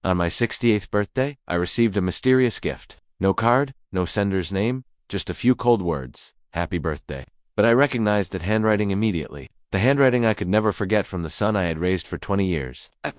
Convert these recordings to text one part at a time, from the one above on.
On my 68th birthday, I received a mysterious gift. No card, no sender's name, just a few cold words. Happy birthday. But I recognized that handwriting immediately. The handwriting I could never forget from the son I had raised for 20 years. I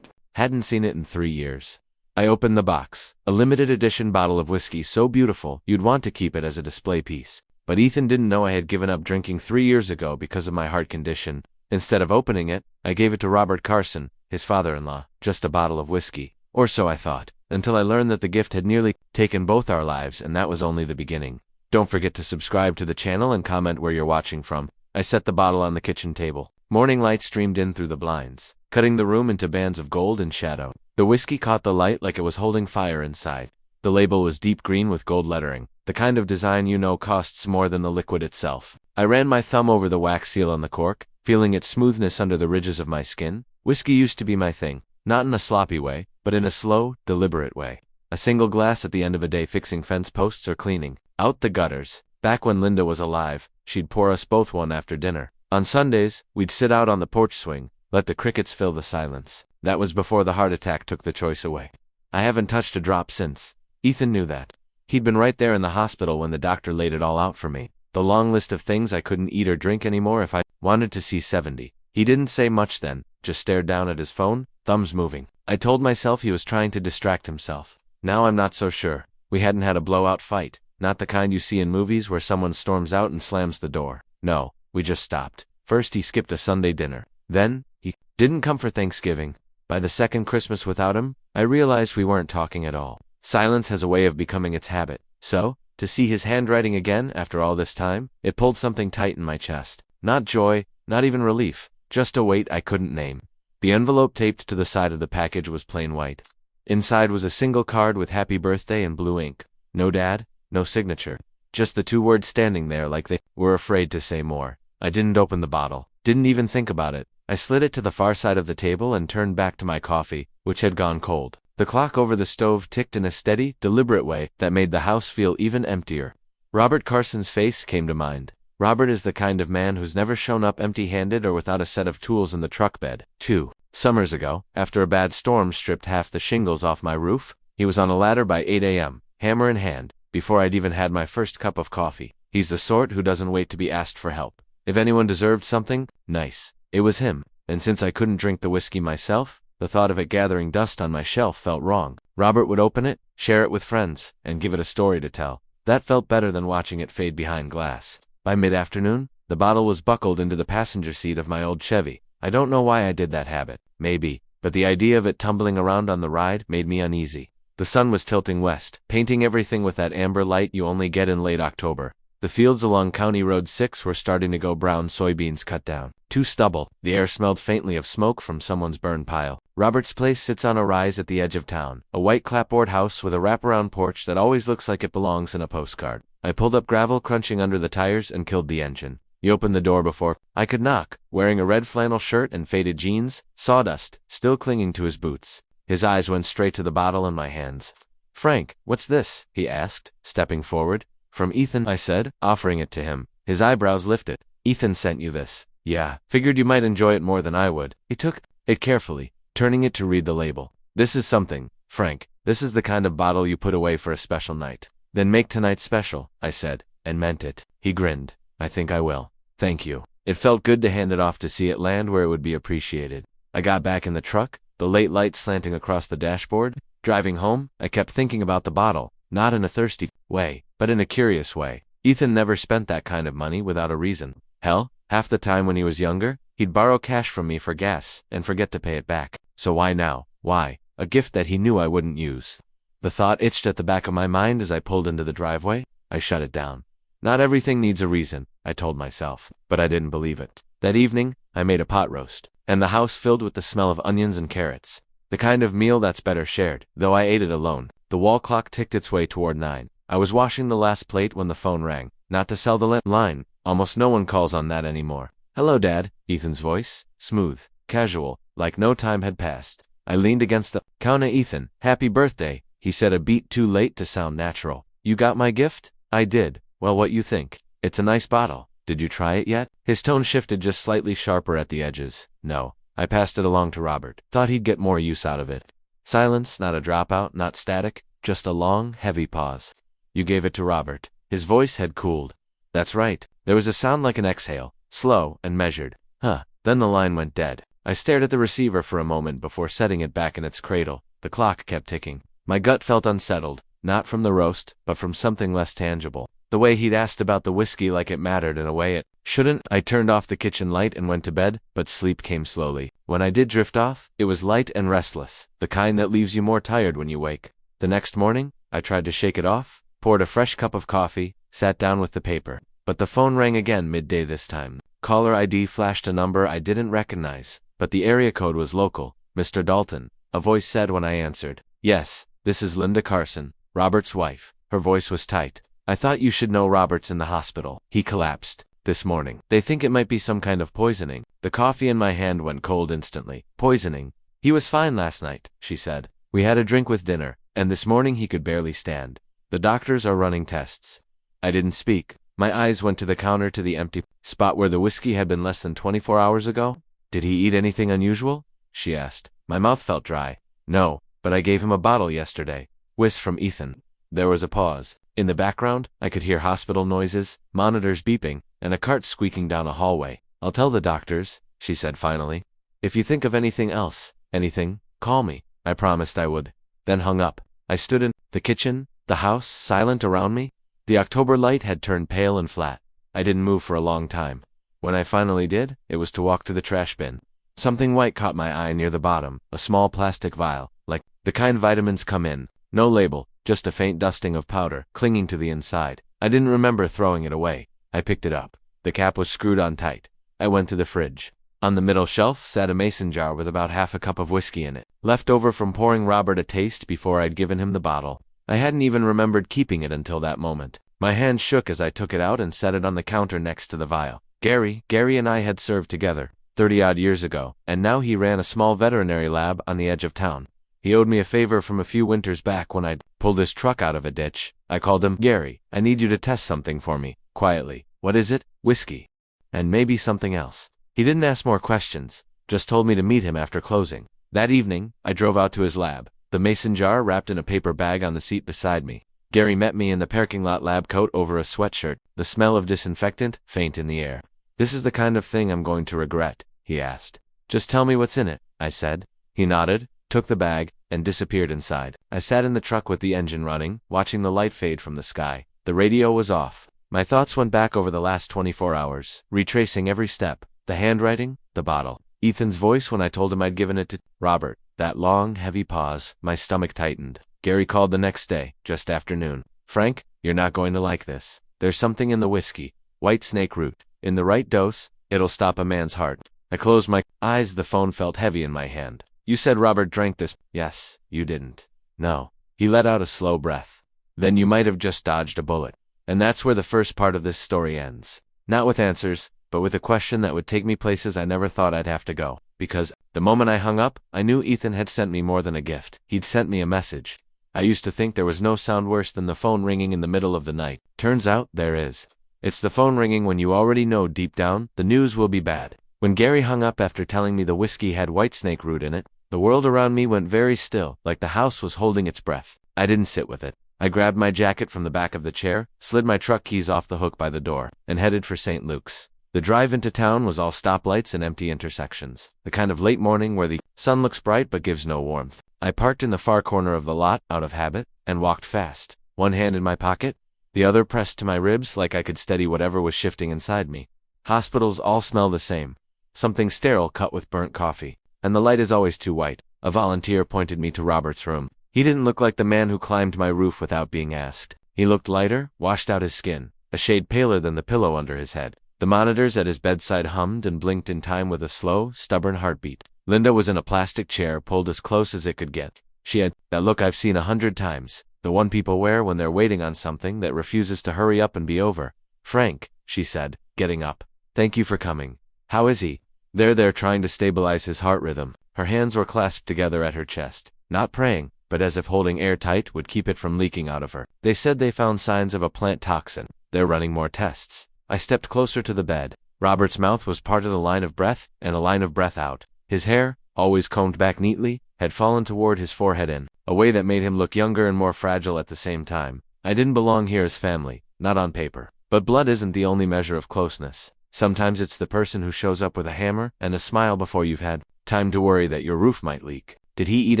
hadn't seen it in 3 years. I opened the box. A limited edition bottle of whiskey so beautiful you'd want to keep it as a display piece. But Ethan didn't know I had given up drinking 3 years ago because of my heart condition. Instead of opening it, I gave it to Robert Carson, his father-in-law. Just a bottle of whiskey. Or so I thought, until I learned that the gift had nearly taken both our lives, and that was only the beginning. Don't forget to subscribe to the channel and comment where you're watching from. I set the bottle on the kitchen table. Morning light streamed in through the blinds, cutting the room into bands of gold and shadow. The whiskey caught the light like it was holding fire inside. The label was deep green with gold lettering, the kind of design you know costs more than the liquid itself. I ran my thumb over the wax seal on the cork, feeling its smoothness under the ridges of my skin. Whiskey used to be my thing, not in a sloppy way, but in a slow, deliberate way. A single glass at the end of a day fixing fence posts or cleaning out the gutters. Back when Linda was alive, she'd pour us both one after dinner. On Sundays, we'd sit out on the porch swing, let the crickets fill the silence. That was before the heart attack took the choice away. I haven't touched a drop since. Ethan knew that. He'd been right there in the hospital when the doctor laid it all out for me. The long list of things I couldn't eat or drink anymore if I wanted to see 70. He didn't say much then, just stared down at his phone, thumbs moving. I told myself he was trying to distract himself. Now I'm not so sure. We hadn't had a blowout fight, not the kind you see in movies where someone storms out and slams the door. No, we just stopped. First he skipped a Sunday dinner. Then, he didn't come for Thanksgiving. By the second Christmas without him, I realized we weren't talking at all. Silence has a way of becoming its habit. So, to see his handwriting again after all this time, it pulled something tight in my chest. Not joy, not even relief, just a weight I couldn't name. The envelope taped to the side of the package was plain white. Inside was a single card with happy birthday in blue ink. No dad, no signature. Just the 2 words standing there like they were afraid to say more. I didn't open the bottle, didn't even think about it. I slid it to the far side of the table and turned back to my coffee, which had gone cold. The clock over the stove ticked in a steady, deliberate way that made the house feel even emptier. Robert Carson's face came to mind. Robert is the kind of man who's never shown up empty-handed or without a set of tools in the truck bed. 2 summers ago, after a bad storm stripped half the shingles off my roof, he was on a ladder by 8 a.m., hammer in hand, before I'd even had my first cup of coffee. He's the sort who doesn't wait to be asked for help. If anyone deserved something nice, it was him. And since I couldn't drink the whiskey myself, the thought of it gathering dust on my shelf felt wrong. Robert would open it, share it with friends, and give it a story to tell. That felt better than watching it fade behind glass. By mid-afternoon, the bottle was buckled into the passenger seat of my old Chevy. I don't know why I did that habit, maybe, but the idea of it tumbling around on the ride made me uneasy. The sun was tilting west, painting everything with that amber light you only get in late October. The fields along County Road 6 were starting to go brown, soybeans cut down. Too stubble. The air smelled faintly of smoke from someone's burn pile. Robert's place sits on a rise at the edge of town, a white clapboard house with a wraparound porch that always looks like it belongs in a postcard. I pulled up gravel crunching under the tires and killed the engine. He opened the door before I could knock, wearing a red flannel shirt and faded jeans, sawdust still clinging to his boots. His eyes went straight to the bottle in my hands. "Frank, what's this?" he asked, stepping forward. "From Ethan," I said, offering it to him. His eyebrows lifted. "Ethan sent you this?" "Yeah, figured you might enjoy it more than I would." He took it carefully, turning it to read the label. "This is something, Frank. This is the kind of bottle you put away for a special night." "Then make tonight special," I said, and meant it. He grinned. "I think I will. Thank you." It felt good to hand it off to see it land where it would be appreciated. I got back in the truck, the late light slanting across the dashboard. Driving home, I kept thinking about the bottle, not in a thirsty way, but in a curious way. Ethan never spent that kind of money without a reason. Hell, half the time when he was younger, he'd borrow cash from me for gas and forget to pay it back. So why now? Why? A gift that he knew I wouldn't use. The thought itched at the back of my mind as I pulled into the driveway. I shut it down. Not everything needs a reason, I told myself, but I didn't believe it. That evening, I made a pot roast, and the house filled with the smell of onions and carrots. The kind of meal that's better shared, though I ate it alone. The wall clock ticked its way toward 9. I was washing the last plate when the phone rang. Not to sell the line. Almost no one calls on that anymore. "Hello, Dad," Ethan's voice, smooth, casual, like no time had passed. I leaned against the counter. "Ethan, happy birthday," he said a beat too late to sound natural. "You got my gift?" I did. "Well, what you think? It's a nice bottle. Did you try it yet?" His tone shifted just slightly sharper at the edges. "No. I passed it along to Robert. Thought he'd get more use out of it." Silence, not a dropout, not static, just a long, heavy pause. You gave it to Robert. His voice had cooled. That's right. There was a sound like an exhale, slow and measured. Huh. Then the line went dead. I stared at the receiver for a moment before setting it back in its cradle. The clock kept ticking. My gut felt unsettled, not from the roast, but from something less tangible. The way he'd asked about the whiskey like it mattered in a way it shouldn't. I turned off the kitchen light and went to bed, but sleep came slowly. When I did drift off, it was light and restless, the kind that leaves you more tired when you wake. The next morning, I tried to shake it off, poured a fresh cup of coffee, sat down with the paper. But the phone rang again midday this time. Caller ID flashed a number I didn't recognize, but the area code was local. Mr. Dalton, a voice said when I answered. Yes, this is Linda Carson, Robert's wife. Her voice was tight. I thought you should know Robert's in the hospital. He collapsed this morning. They think it might be some kind of poisoning. The coffee in my hand went cold instantly. Poisoning? He was fine last night, she said. We had a drink with dinner, and this morning he could barely stand. The doctors are running tests. I didn't speak. My eyes went to the counter, to the empty spot where the whiskey had been less than 24 hours ago. Did he eat anything unusual? She asked. My mouth felt dry. No, but I gave him a bottle yesterday. Whis from Ethan. There was a pause. In the background, I could hear hospital noises, monitors beeping, and a cart squeaking down a hallway. I'll tell the doctors, she said finally. If you think of anything else, anything, call me. I promised I would. Then hung up. I stood in the kitchen, the house silent around me. The October light had turned pale and flat. I didn't move for a long time. When I finally did, it was to walk to the trash bin. Something white caught my eye near the bottom, a small plastic vial, like the kind vitamins come in. No label, just a faint dusting of powder, clinging to the inside. I didn't remember throwing it away. I picked it up. The cap was screwed on tight. I went to the fridge. On the middle shelf sat a mason jar with about half a cup of whiskey in it, left over from pouring Robert a taste before I'd given him the bottle. I hadn't even remembered keeping it until that moment. My hand shook as I took it out and set it on the counter next to the vial. Gary and I had served together, 30-odd years ago, and now he ran a small veterinary lab on the edge of town. He owed me a favor from a few winters back when I'd pulled his truck out of a ditch. I called him. Gary, I need you to test something for me, quietly. What is it? Whiskey. And maybe something else. He didn't ask more questions, just told me to meet him after closing. That evening, I drove out to his lab, the mason jar wrapped in a paper bag on the seat beside me. Gary met me in the parking lot, lab coat over a sweatshirt, the smell of disinfectant faint in the air. This is the kind of thing I'm going to regret, he asked. Just tell me what's in it, I said. He nodded, took the bag, and disappeared inside. I sat in the truck with the engine running, watching the light fade from the sky. The radio was off. My thoughts went back over the last 24 hours, retracing every step. The handwriting, the bottle, Ethan's voice when I told him I'd given it to Robert. That long, heavy pause, my stomach tightened. Gary called the next day, just after noon. Frank, you're not going to like this. There's something in the whiskey. White snake root. In the right dose, it'll stop a man's heart. I closed my eyes. The phone felt heavy in my hand. You said Robert drank this. Yes, you didn't. No. He let out a slow breath. Then you might have just dodged a bullet. And that's where the first part of this story ends. Not with answers, but with a question that would take me places I never thought I'd have to go. Because, the moment I hung up, I knew Ethan had sent me more than a gift. He'd sent me a message. I used to think there was no sound worse than the phone ringing in the middle of the night. Turns out, there is. It's the phone ringing when you already know deep down, the news will be bad. When Gary hung up after telling me the whiskey had white snake root in it, the world around me went very still, like the house was holding its breath. I didn't sit with it. I grabbed my jacket from the back of the chair, slid my truck keys off the hook by the door, and headed for St. Luke's. The drive into town was all stoplights and empty intersections, the kind of late morning where the sun looks bright but gives no warmth. I parked in the far corner of the lot, out of habit, and walked fast, one hand in my pocket, the other pressed to my ribs like I could steady whatever was shifting inside me. Hospitals all smell the same. Something sterile cut with burnt coffee. And the light is always too white. A volunteer pointed me to Robert's room. He didn't look like the man who climbed my roof without being asked. He looked lighter, washed out his skin, a shade paler than the pillow under his head. The monitors at his bedside hummed and blinked in time with a slow, stubborn heartbeat. Linda was in a plastic chair pulled as close as it could get. She had that look I've seen 100 times, the one people wear when they're waiting on something that refuses to hurry up and be over. Frank, she said, getting up. Thank you for coming. How is he? They're trying to stabilize his heart rhythm. Her hands were clasped together at her chest, not praying, but as if holding air tight would keep it from leaking out of her. They said they found signs of a plant toxin. They're running more tests. I stepped closer to the bed. Robert's mouth was part of the line of breath, and a line of breath out. His hair, always combed back neatly, had fallen toward his forehead in a way that made him look younger and more fragile at the same time. I didn't belong here as family, not on paper. But blood isn't the only measure of closeness. Sometimes it's the person who shows up with a hammer and a smile before you've had time to worry that your roof might leak. Did he eat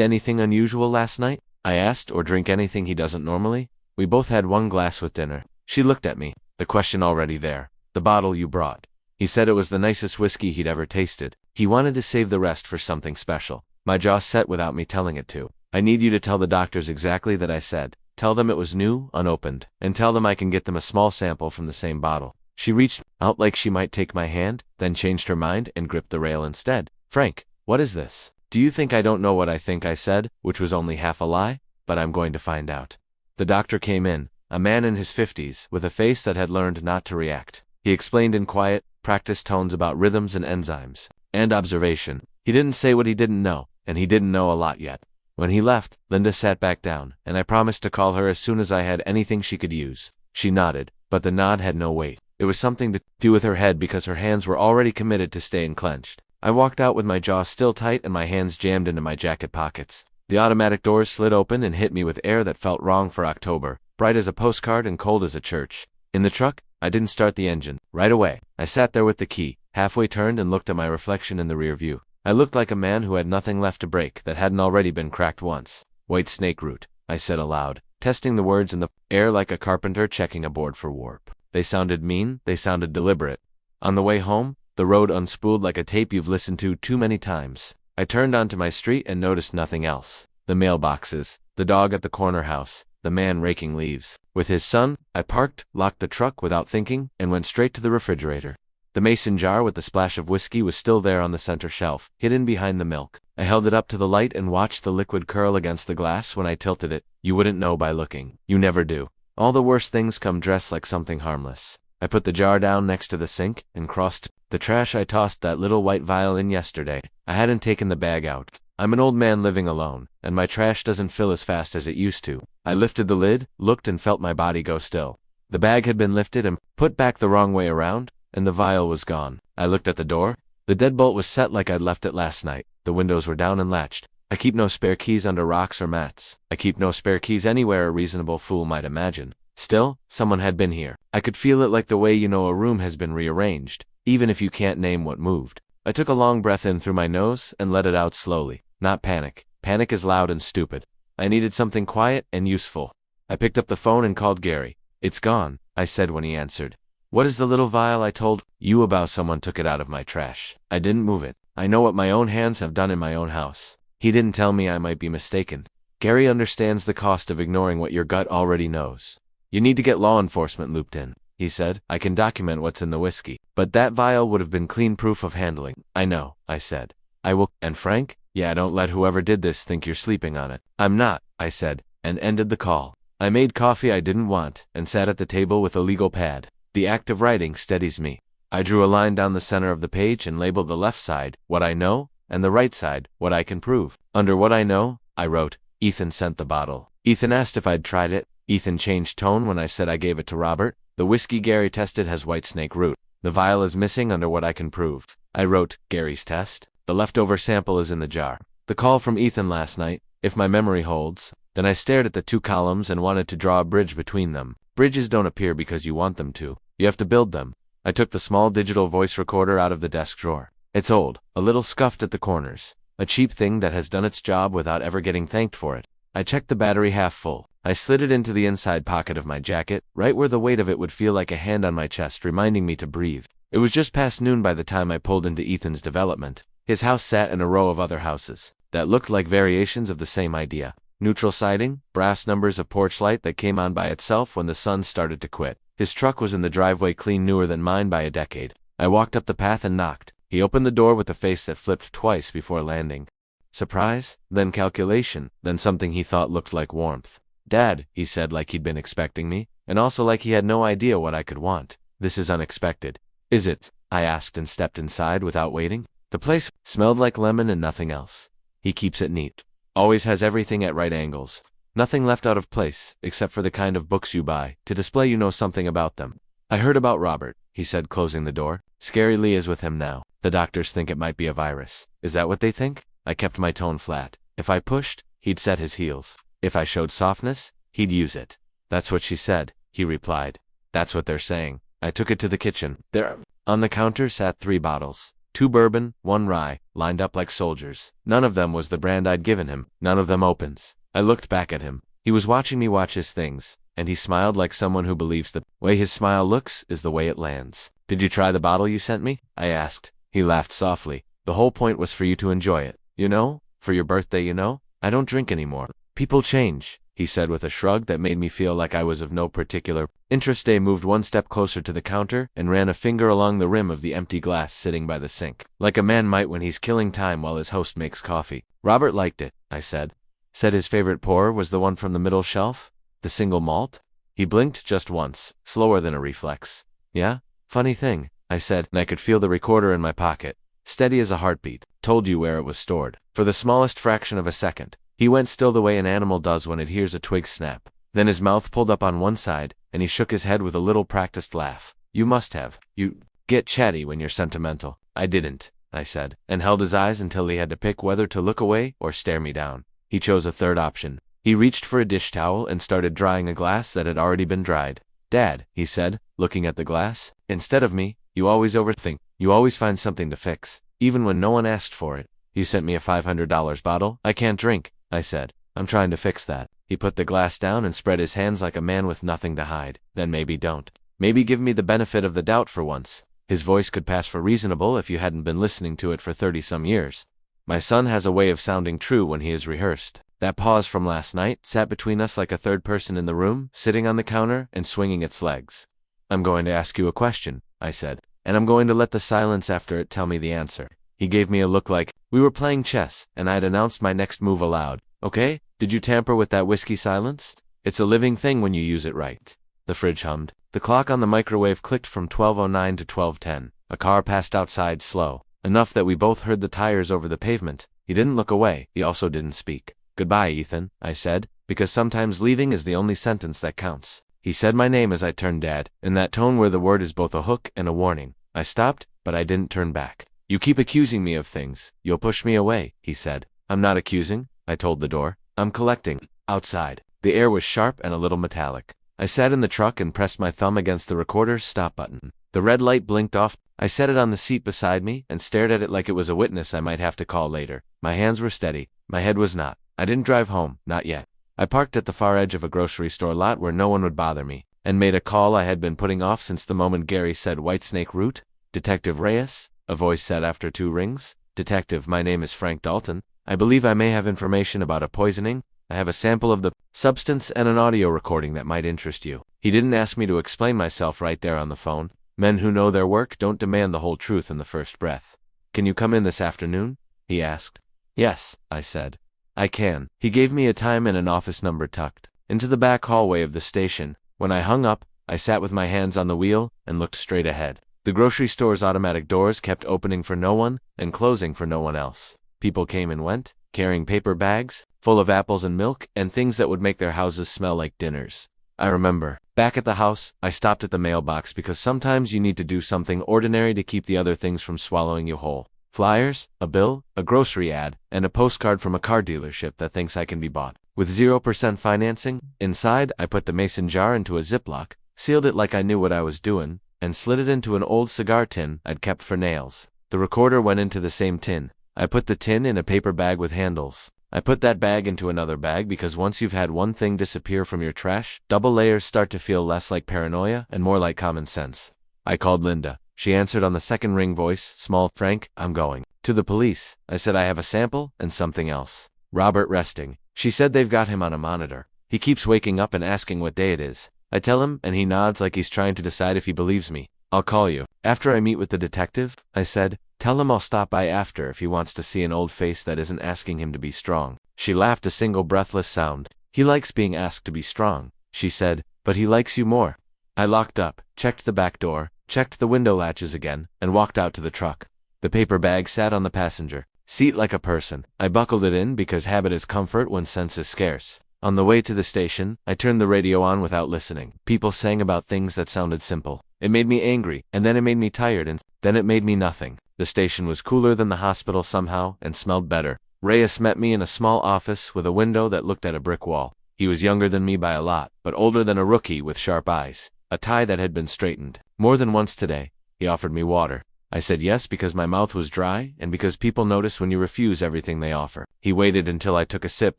anything unusual last night? I asked, or drink anything he doesn't normally? We both had one glass with dinner. She looked at me, the question already there. The bottle you brought. He said it was the nicest whiskey he'd ever tasted. He wanted to save the rest for something special. My jaw set without me telling it to. I need you to tell the doctors exactly that I said. Tell them it was new, unopened, and tell them I can get them a small sample from the same bottle. She reached out like she might take my hand, then changed her mind and gripped the rail instead. Frank, what is this? Do you think I don't know what I think I said, which was only half a lie? But I'm going to find out. The doctor came in, a man in his 50s, with a face that had learned not to react. He explained in quiet, practiced tones about rhythms and enzymes, and observation. He didn't say what he didn't know, and he didn't know a lot yet. When he left, Linda sat back down, and I promised to call her as soon as I had anything she could use. She nodded, but the nod had no weight. It was something to do with her head because her hands were already committed to staying clenched. I walked out with my jaw still tight and my hands jammed into my jacket pockets. The automatic doors slid open and hit me with air that felt wrong for October, bright as a postcard and cold as a church. In the truck, I didn't start the engine. Right away, I sat there with the key, halfway turned and looked at my reflection in the rear view. I looked like a man who had nothing left to break that hadn't already been cracked once. White snake root, I said aloud, testing the words in the air like a carpenter checking a board for warp. They sounded mean, they sounded deliberate. On the way home, the road unspooled like a tape you've listened to too many times. I turned onto my street and noticed nothing else. The mailboxes, the dog at the corner house, the man raking leaves. With his son, I parked, locked the truck without thinking, and went straight to the refrigerator. The mason jar with the splash of whiskey was still there on the center shelf, hidden behind the milk. I held it up to the light and watched the liquid curl against the glass when I tilted it. You wouldn't know by looking. You never do. All the worst things come dressed like something harmless. I put the jar down next to the sink and crossed the trash. I tossed that little white vial in yesterday. I hadn't taken the bag out. I'm an old man living alone, and my trash doesn't fill as fast as it used to. I lifted the lid, looked and felt my body go still. The bag had been lifted and put back the wrong way around, and the vial was gone. I looked at the door. The deadbolt was set like I'd left it last night. The windows were down and latched. I keep no spare keys under rocks or mats. I keep no spare keys anywhere a reasonable fool might imagine. Still, someone had been here. I could feel it like the way you know a room has been rearranged, even if you can't name what moved. I took a long breath in through my nose and let it out slowly. Not panic. Panic is loud and stupid. I needed something quiet and useful. I picked up the phone and called Gary. It's gone, I said when he answered. What is the little vial I told you about? Someone took it out of my trash. I didn't move it. I know what my own hands have done in my own house. He didn't tell me I might be mistaken. Gary understands the cost of ignoring what your gut already knows. You need to get law enforcement looped in, he said. I can document what's in the whiskey. But that vial would have been clean proof of handling. I know, I said. I will. And Frank? Yeah, don't let whoever did this think you're sleeping on it. I'm not, I said, and ended the call. I made coffee I didn't want, and sat at the table with a legal pad. The act of writing steadies me. I drew a line down the center of the page and labeled the left side, what I know, and the right side, what I can prove. Under what I know, I wrote, Ethan sent the bottle. Ethan asked if I'd tried it. Ethan changed tone when I said I gave it to Robert. The whiskey Gary tested has white snake root. The vial is missing under what I can prove. I wrote, Gary's test. The leftover sample is in the jar. The call from Ethan last night, if my memory holds. Then I stared at the two columns and wanted to draw a bridge between them. Bridges don't appear because you want them to. You have to build them. I took the small digital voice recorder out of the desk drawer. It's old, a little scuffed at the corners. A cheap thing that has done its job without ever getting thanked for it. I checked the battery half full. I slid it into the inside pocket of my jacket, right where the weight of it would feel like a hand on my chest reminding me to breathe. It was just past noon by the time I pulled into Ethan's development. His house sat in a row of other houses that looked like variations of the same idea. Neutral siding, brass numbers of porch light that came on by itself when the sun started to quit. His truck was in the driveway, clean newer than mine by a decade. I walked up the path and knocked. He opened the door with a face that flipped twice before landing. Surprise, then calculation, then something he thought looked like warmth. Dad, he said like he'd been expecting me, and also like he had no idea what I could want. This is unexpected. Is it? I asked and stepped inside without waiting. The place smelled like lemon and nothing else. He keeps it neat. Always has everything at right angles. Nothing left out of place, except for the kind of books you buy, to display you know something about them. I heard about Robert, he said, closing the door. Scary Lee is with him now. The doctors think it might be a virus. Is that what they think? I kept my tone flat. If I pushed, he'd set his heels. If I showed softness, he'd use it. That's what she said, he replied. That's what they're saying. I took it to the kitchen. There, on the counter sat 3 bottles. 2 bourbon, 1 rye, lined up like soldiers. None of them was the brand I'd given him. None of them opens. I looked back at him. He was watching me watch his things, and he smiled like someone who believes the way his smile looks is the way it lands. Did you try the bottle you sent me? I asked. He laughed softly. The whole point was for you to enjoy it. You know? For your birthday, you know? I don't drink anymore. People change, he said with a shrug that made me feel like I was of no particular interest. Day moved 1 step closer to the counter and ran a finger along the rim of the empty glass sitting by the sink, like a man might when he's killing time while his host makes coffee. Robert liked it, I said. Said his favorite pour was the one from the middle shelf? The single malt? He blinked just once, slower than a reflex. Yeah? Funny thing, I said, and I could feel the recorder in my pocket, steady as a heartbeat. Told you where it was stored. For the smallest fraction of a second, he went still the way an animal does when it hears a twig snap. Then his mouth pulled up on one side, and he shook his head with a little practiced laugh. You must have. You get chatty when you're sentimental. I didn't, I said, and held his eyes until he had to pick whether to look away or stare me down. He chose a third option. He reached for a dish towel and started drying a glass that had already been dried. Dad, he said, looking at the glass, instead of me, you always overthink. You always find something to fix, even when no one asked for it. You sent me a $500 bottle. I can't drink, I said. I'm trying to fix that. He put the glass down and spread his hands like a man with nothing to hide. Then maybe don't. Maybe give me the benefit of the doubt for once. His voice could pass for reasonable if you hadn't been listening to it for 30-some years. My son has a way of sounding true when he is rehearsed. That pause from last night sat between us like a third person in the room, sitting on the counter and swinging its legs. I'm going to ask you a question, I said, and I'm going to let the silence after it tell me the answer. He gave me a look like we were playing chess, and I'd announced my next move aloud. Okay, did you tamper with that whiskey silence? It's a living thing when you use it right. The fridge hummed. The clock on the microwave clicked from 12:09 to 12:10. A car passed outside slow, enough that we both heard the tires over the pavement. He didn't look away. He also didn't speak. Goodbye, Ethan, I said, because sometimes leaving is the only sentence that counts. He said my name as I turned, Dad, in that tone where the word is both a hook and a warning. I stopped, but I didn't turn back. You keep accusing me of things. You'll push me away, he said. I'm not accusing, I told the door. I'm collecting. Outside. The air was sharp and a little metallic. I sat in the truck and pressed my thumb against the recorder's stop button. The red light blinked off. I set it on the seat beside me and stared at it like it was a witness I might have to call later. My hands were steady. My head was not. I didn't drive home, not yet. I parked at the far edge of a grocery store lot where no one would bother me, and made a call I had been putting off since the moment Gary said Whitesnake Route. Detective Reyes? A voice said after 2 rings. Detective, my name is Frank Dalton. I believe I may have information about a poisoning. I have a sample of the substance and an audio recording that might interest you. He didn't ask me to explain myself right there on the phone. Men who know their work don't demand the whole truth in the first breath. Can you come in this afternoon? He asked. Yes, I said. I can. He gave me a time and an office number tucked into the back hallway of the station. When I hung up, I sat with my hands on the wheel and looked straight ahead. The grocery store's automatic doors kept opening for no one and closing for no one else. People came and went, carrying paper bags full of apples and milk and things that would make their houses smell like dinners. I remember, back at the house, I stopped at the mailbox because sometimes you need to do something ordinary to keep the other things from swallowing you whole. Flyers, a bill, a grocery ad, and a postcard from a car dealership that thinks I can be bought. With 0% financing, inside I put the mason jar into a Ziploc, sealed it like I knew what I was doing, and slid it into an old cigar tin I'd kept for nails. The recorder went into the same tin. I put the tin in a paper bag with handles. I put that bag into another bag because once you've had one thing disappear from your trash, double layers start to feel less like paranoia and more like common sense. I called Linda. She answered on the second ring voice, small. Frank, I'm going to the police. I said I have a sample and something else. Robert resting. She said they've got him on a monitor. He keeps waking up and asking what day it is. I tell him, and he nods like he's trying to decide if he believes me. I'll call you. After I meet with the detective, I said, tell him I'll stop by after if he wants to see an old face that isn't asking him to be strong. She laughed a single breathless sound. He likes being asked to be strong, she said, but he likes you more. I locked up, checked the back door, checked the window latches again, and walked out to the truck. The paper bag sat on the passenger seat like a person. I buckled it in because habit is comfort when sense is scarce. On the way to the station, I turned the radio on without listening. People sang about things that sounded simple. It made me angry, and then it made me tired, and then it made me nothing. The station was cooler than the hospital somehow, and smelled better. Reyes met me in a small office with a window that looked at a brick wall. He was younger than me by a lot, but older than a rookie with sharp eyes, a tie that had been straightened. More than once today, he offered me water. I said yes because my mouth was dry and because people notice when you refuse everything they offer. He waited until I took a sip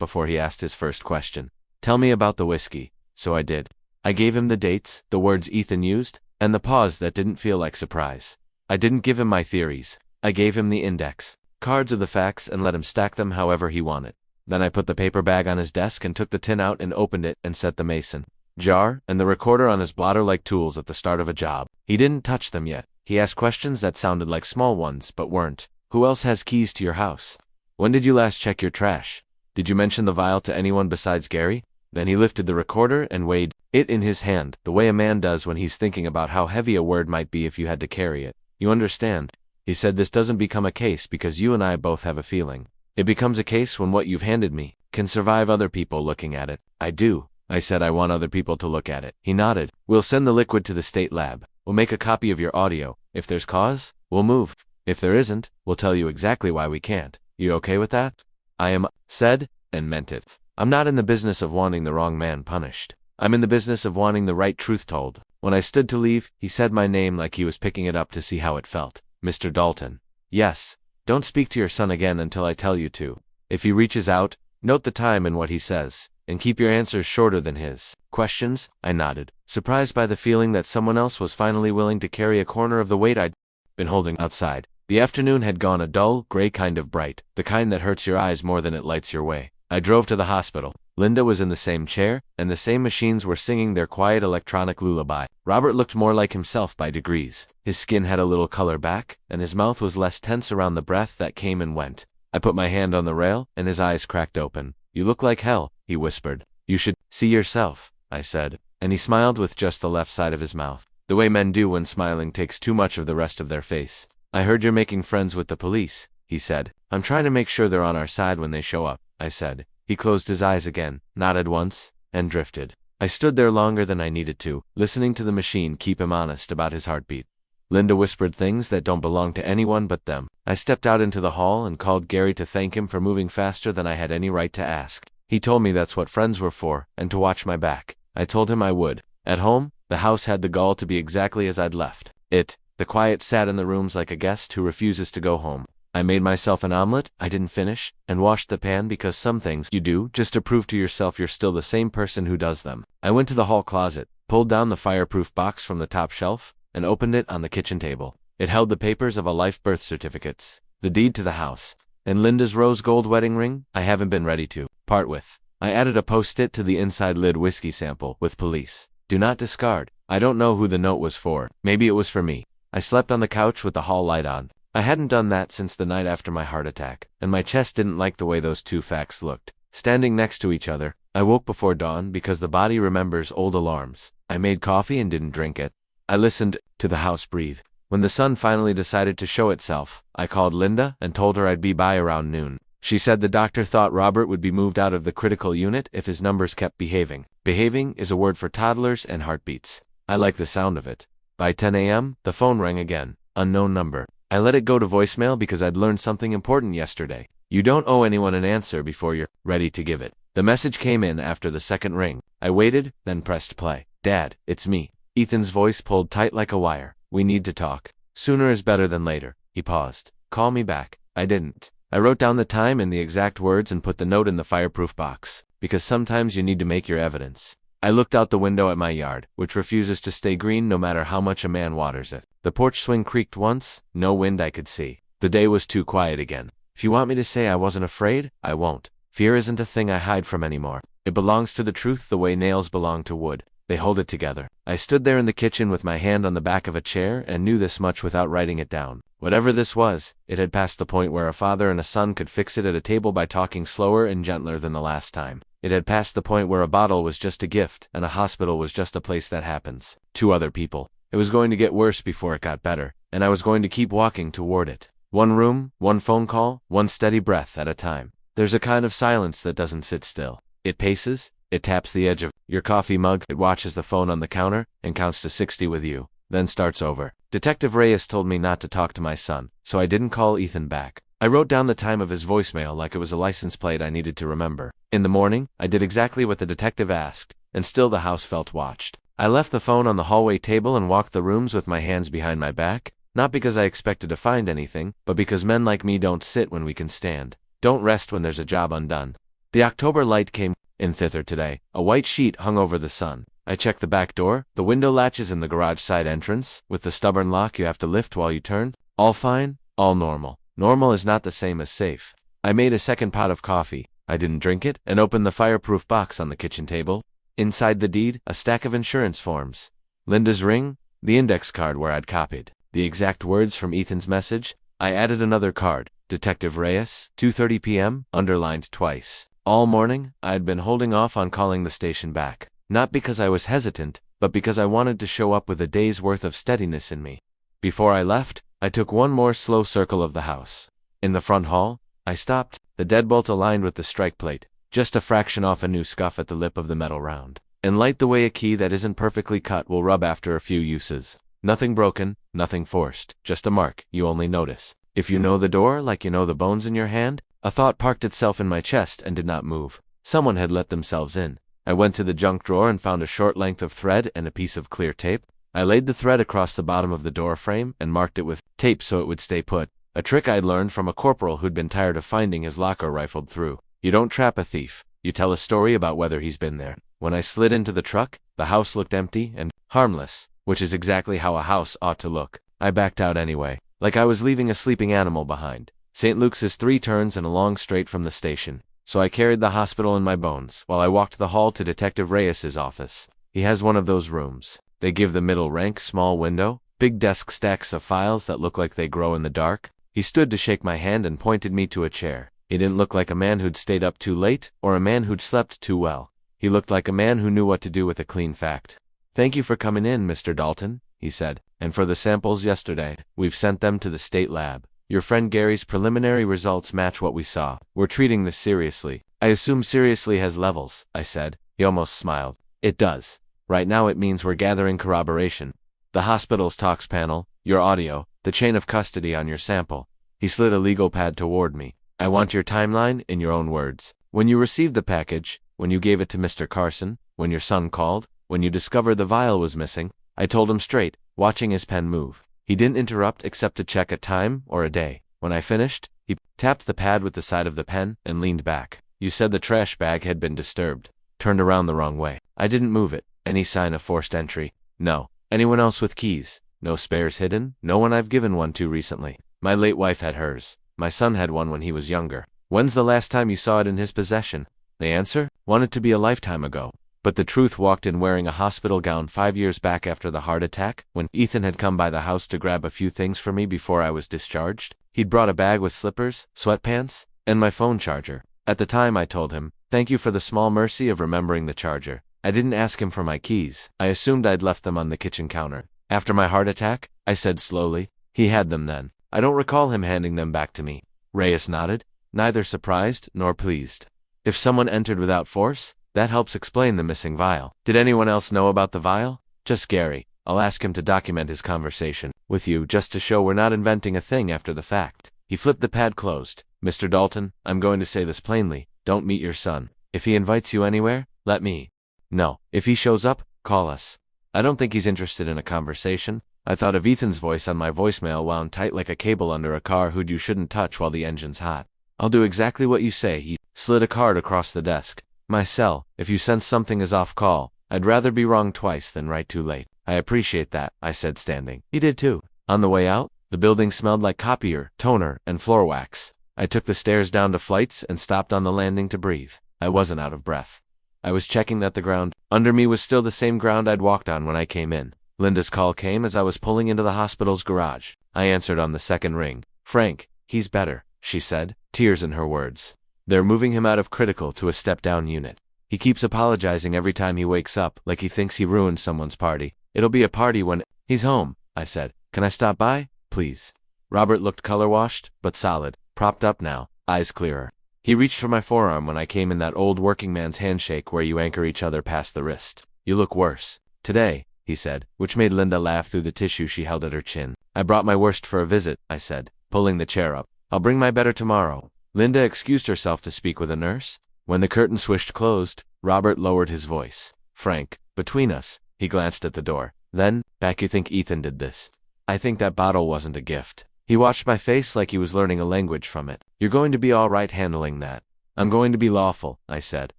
before he asked his first question. Tell me about the whiskey. So I did. I gave him the dates, the words Ethan used, and the pause that didn't feel like surprise. I didn't give him my theories. I gave him the index, cards of the facts, and let him stack them however he wanted. Then I put the paper bag on his desk and took the tin out and opened it and set the mason jar and the recorder on his blotter like tools at the start of a job. He didn't touch them yet. He asked questions that sounded like small ones but weren't. Who else has keys to your house? When did you last check your trash? Did you mention the vial to anyone besides Gary? Then he lifted the recorder and weighed it in his hand, the way a man does when he's thinking about how heavy a word might be if you had to carry it. You understand? He said this doesn't become a case because you and I both have a feeling. It becomes a case when what you've handed me can survive other people looking at it. I do. I said I want other people to look at it. He nodded. We'll send the liquid to the state lab. We'll make a copy of your audio. If there's cause, we'll move. If there isn't, we'll tell you exactly why we can't. You okay with that? I am, said, and meant it. I'm not in the business of wanting the wrong man punished. I'm in the business of wanting the right truth told. When I stood to leave, he said my name like he was picking it up to see how it felt. Mr. Dalton. Yes. Don't speak to your son again until I tell you to. If he reaches out, note the time and what he says, and keep your answers shorter than his. Questions? I nodded, surprised by the feeling that someone else was finally willing to carry a corner of the weight I'd been holding outside. The afternoon had gone a dull, gray kind of bright, the kind that hurts your eyes more than it lights your way. I drove to the hospital. Linda was in the same chair, and the same machines were singing their quiet electronic lullaby. Robert looked more like himself by degrees. His skin had a little color back, and his mouth was less tense around the breath that came and went. I put my hand on the rail, and his eyes cracked open. You look like hell, he whispered. You should see yourself, I said, and he smiled with just the left side of his mouth. The way men do when smiling takes too much of the rest of their face. I heard you're making friends with the police, he said. I'm trying to make sure they're on our side when they show up, I said. He closed his eyes again, nodded once, and drifted. I stood there longer than I needed to, listening to the machine keep him honest about his heartbeat. Linda whispered things that don't belong to anyone but them. I stepped out into the hall and called Gary to thank him for moving faster than I had any right to ask. He told me that's what friends were for, and to watch my back. I told him I would. At home, the house had the gall to be exactly as I'd left it. The quiet sat in the rooms like a guest who refuses to go home. I made myself an omelet I didn't finish, and washed the pan because some things you do just to prove to yourself you're still the same person who does them. I went to the hall closet, pulled down the fireproof box from the top shelf, and opened it on the kitchen table. It held the papers of a life birth certificates, the deed to the house, and Linda's rose gold wedding ring I haven't been ready to part with. I added a post-it to the inside lid whiskey sample with police. Do not discard. I don't know who the note was for. Maybe it was for me. I slept on the couch with the hall light on. I hadn't done that since the night after my heart attack, and my chest didn't like the way those two facts looked. Standing next to each other, I woke before dawn because the body remembers old alarms. I made coffee and didn't drink it. I listened to the house breathe. When the sun finally decided to show itself, I called Linda and told her I'd be by around noon. She said the doctor thought Robert would be moved out of the critical unit if his numbers kept behaving. Behaving is a word for toddlers and heartbeats. I like the sound of it. By 10 a.m., the phone rang again. Unknown number. I let it go to voicemail because I'd learned something important yesterday. You don't owe anyone an answer before you're ready to give it. The message came in after the second ring. I waited, then pressed play. Dad, it's me. Ethan's voice pulled tight like a wire. We need to talk. Sooner is better than later. He paused. Call me back. I didn't. I wrote down the time and the exact words and put the note in the fireproof box, because sometimes you need to make your evidence. I looked out the window at my yard, which refuses to stay green no matter how much a man waters it. The porch swing creaked once, no wind I could see. The day was too quiet again. If you want me to say I wasn't afraid, I won't. Fear isn't a thing I hide from anymore. It belongs to the truth the way nails belong to wood. They hold it together. I stood there in the kitchen with my hand on the back of a chair and knew this much without writing it down. Whatever this was, it had passed the point where a father and a son could fix it at a table by talking slower and gentler than the last time. It had passed the point where a bottle was just a gift and a hospital was just a place that happens to other people. It was going to get worse before it got better, and I was going to keep walking toward it. One room, one phone call, one steady breath at a time. There's a kind of silence that doesn't sit still. It paces, it taps the edge of your coffee mug, it watches the phone on the counter, and counts to 60 with you, then starts over. Detective Reyes told me not to talk to my son, so I didn't call Ethan back. I wrote down the time of his voicemail like it was a license plate I needed to remember. In the morning, I did exactly what the detective asked, and still the house felt watched. I left the phone on the hallway table and walked the rooms with my hands behind my back, not because I expected to find anything, but because men like me don't sit when we can stand. Don't rest when there's a job undone. The October light came in thither today. A white sheet hung over the sun. I checked the back door, the window latches in the garage side entrance, with the stubborn lock you have to lift while you turn. All fine, all normal. Normal is not the same as safe. I made a second pot of coffee. I didn't drink it, and opened the fireproof box on the kitchen table. Inside the deed, a stack of insurance forms. Linda's ring, the index card where I'd copied the exact words from Ethan's message. I added another card, Detective Reyes, 2:30 p.m., underlined twice. All morning, I had been holding off on calling the station back. Not because I was hesitant, but because I wanted to show up with a day's worth of steadiness in me. Before I left, I took one more slow circle of the house. In the front hall, I stopped, the deadbolt aligned with the strike plate, just a fraction off a new scuff at the lip of the metal round, and light the way a key that isn't perfectly cut will rub after a few uses. Nothing broken, nothing forced, just a mark you only notice if you know the door like you know the bones in your hand. A thought parked itself in my chest and did not move. Someone had let themselves in. I went to the junk drawer and found a short length of thread and a piece of clear tape. I laid the thread across the bottom of the door frame and marked it with tape so it would stay put, a trick I'd learned from a corporal who'd been tired of finding his locker rifled through. You don't trap a thief, you tell a story about whether he's been there. When I slid into the truck, the house looked empty and harmless, which is exactly how a house ought to look. I backed out anyway, like I was leaving a sleeping animal behind. St. Luke's is 3 turns and a long straight from the station, so I carried the hospital in my bones while I walked the hall to Detective Reyes's office. He has one of those rooms. They give the middle rank small window, big desk stacks of files that look like they grow in the dark. He stood to shake my hand and pointed me to a chair. He didn't look like a man who'd stayed up too late or a man who'd slept too well. He looked like a man who knew what to do with a clean fact. "Thank you for coming in, Mr. Dalton," he said, "and for the samples yesterday. We've sent them to the state lab. Your friend Gary's preliminary results match what we saw. We're treating this seriously." "I assume seriously has levels," I said. He almost smiled. "It does. Right now it means we're gathering corroboration. The hospital's talks panel, your audio, the chain of custody on your sample." He slid a legal pad toward me. "I want your timeline in your own words. When you received the package, when you gave it to Mr. Carson, when your son called, when you discovered the vial was missing." I told him straight, watching his pen move. He didn't interrupt except to check a time or a day. When I finished, he tapped the pad with the side of the pen and leaned back. "You said the trash bag had been disturbed, turned around the wrong way." I didn't move it. "Any sign of forced entry?" "No." "Anyone else with keys?" "No spares hidden?" "No one I've given one to recently. My late wife had hers. My son had one when he was younger." "When's the last time you saw it in his possession?" The answer? Wanted to be a lifetime ago. But the truth walked in wearing a hospital gown 5 years back after the heart attack, when Ethan had come by the house to grab a few things for me before I was discharged. He'd brought a bag with slippers, sweatpants, and my phone charger. At the time I told him, "Thank you for the small mercy of remembering the charger." I didn't ask him for my keys. I assumed I'd left them on the kitchen counter. "After my heart attack?" I said slowly. "He had them then. I don't recall him handing them back to me." Reyes nodded, neither surprised nor pleased. "If someone entered without force, that helps explain the missing vial." "Did anyone else know about the vial?" "Just Gary. I'll ask him to document his conversation with you just to show we're not inventing a thing after the fact." He flipped the pad closed. "Mr. Dalton, I'm going to say this plainly. Don't meet your son. If he invites you anywhere, let me know. If he shows up, call us. I don't think he's interested in a conversation." I thought of Ethan's voice on my voicemail wound tight like a cable under a car hood you shouldn't touch while the engine's hot. "I'll do exactly what you say." He slid a card across the desk. "My cell, if you sense something is off call. I'd rather be wrong twice than right too late." "I appreciate that," I said standing. He did too. On the way out, the building smelled like copier, toner, and floor wax. I took the stairs down to flights and stopped on the landing to breathe. I wasn't out of breath. I was checking that the ground under me was still the same ground I'd walked on when I came in. Linda's call came as I was pulling into the hospital's garage. I answered on the second ring. "Frank, he's better," she said, tears in her words. "They're moving him out of critical to a step-down unit. He keeps apologizing every time he wakes up, like he thinks he ruined someone's party. It'll be a party when he's home," I said. "Can I stop by, please?" Robert looked color-washed, but solid, propped up now, eyes clearer. He reached for my forearm when I came in that old working man's handshake where you anchor each other past the wrist. "You look worse today," he said, which made Linda laugh through the tissue she held at her chin. "I brought my worst for a visit," I said, pulling the chair up. I'll bring my better tomorrow. Linda excused herself to speak with a nurse. When the curtain swished closed, Robert lowered his voice. Frank, between us, he glanced at the door. Then, back, you think Ethan did this? I think that bottle wasn't a gift. He watched my face like he was learning a language from it. You're going to be all right handling that. I'm going to be lawful, I said.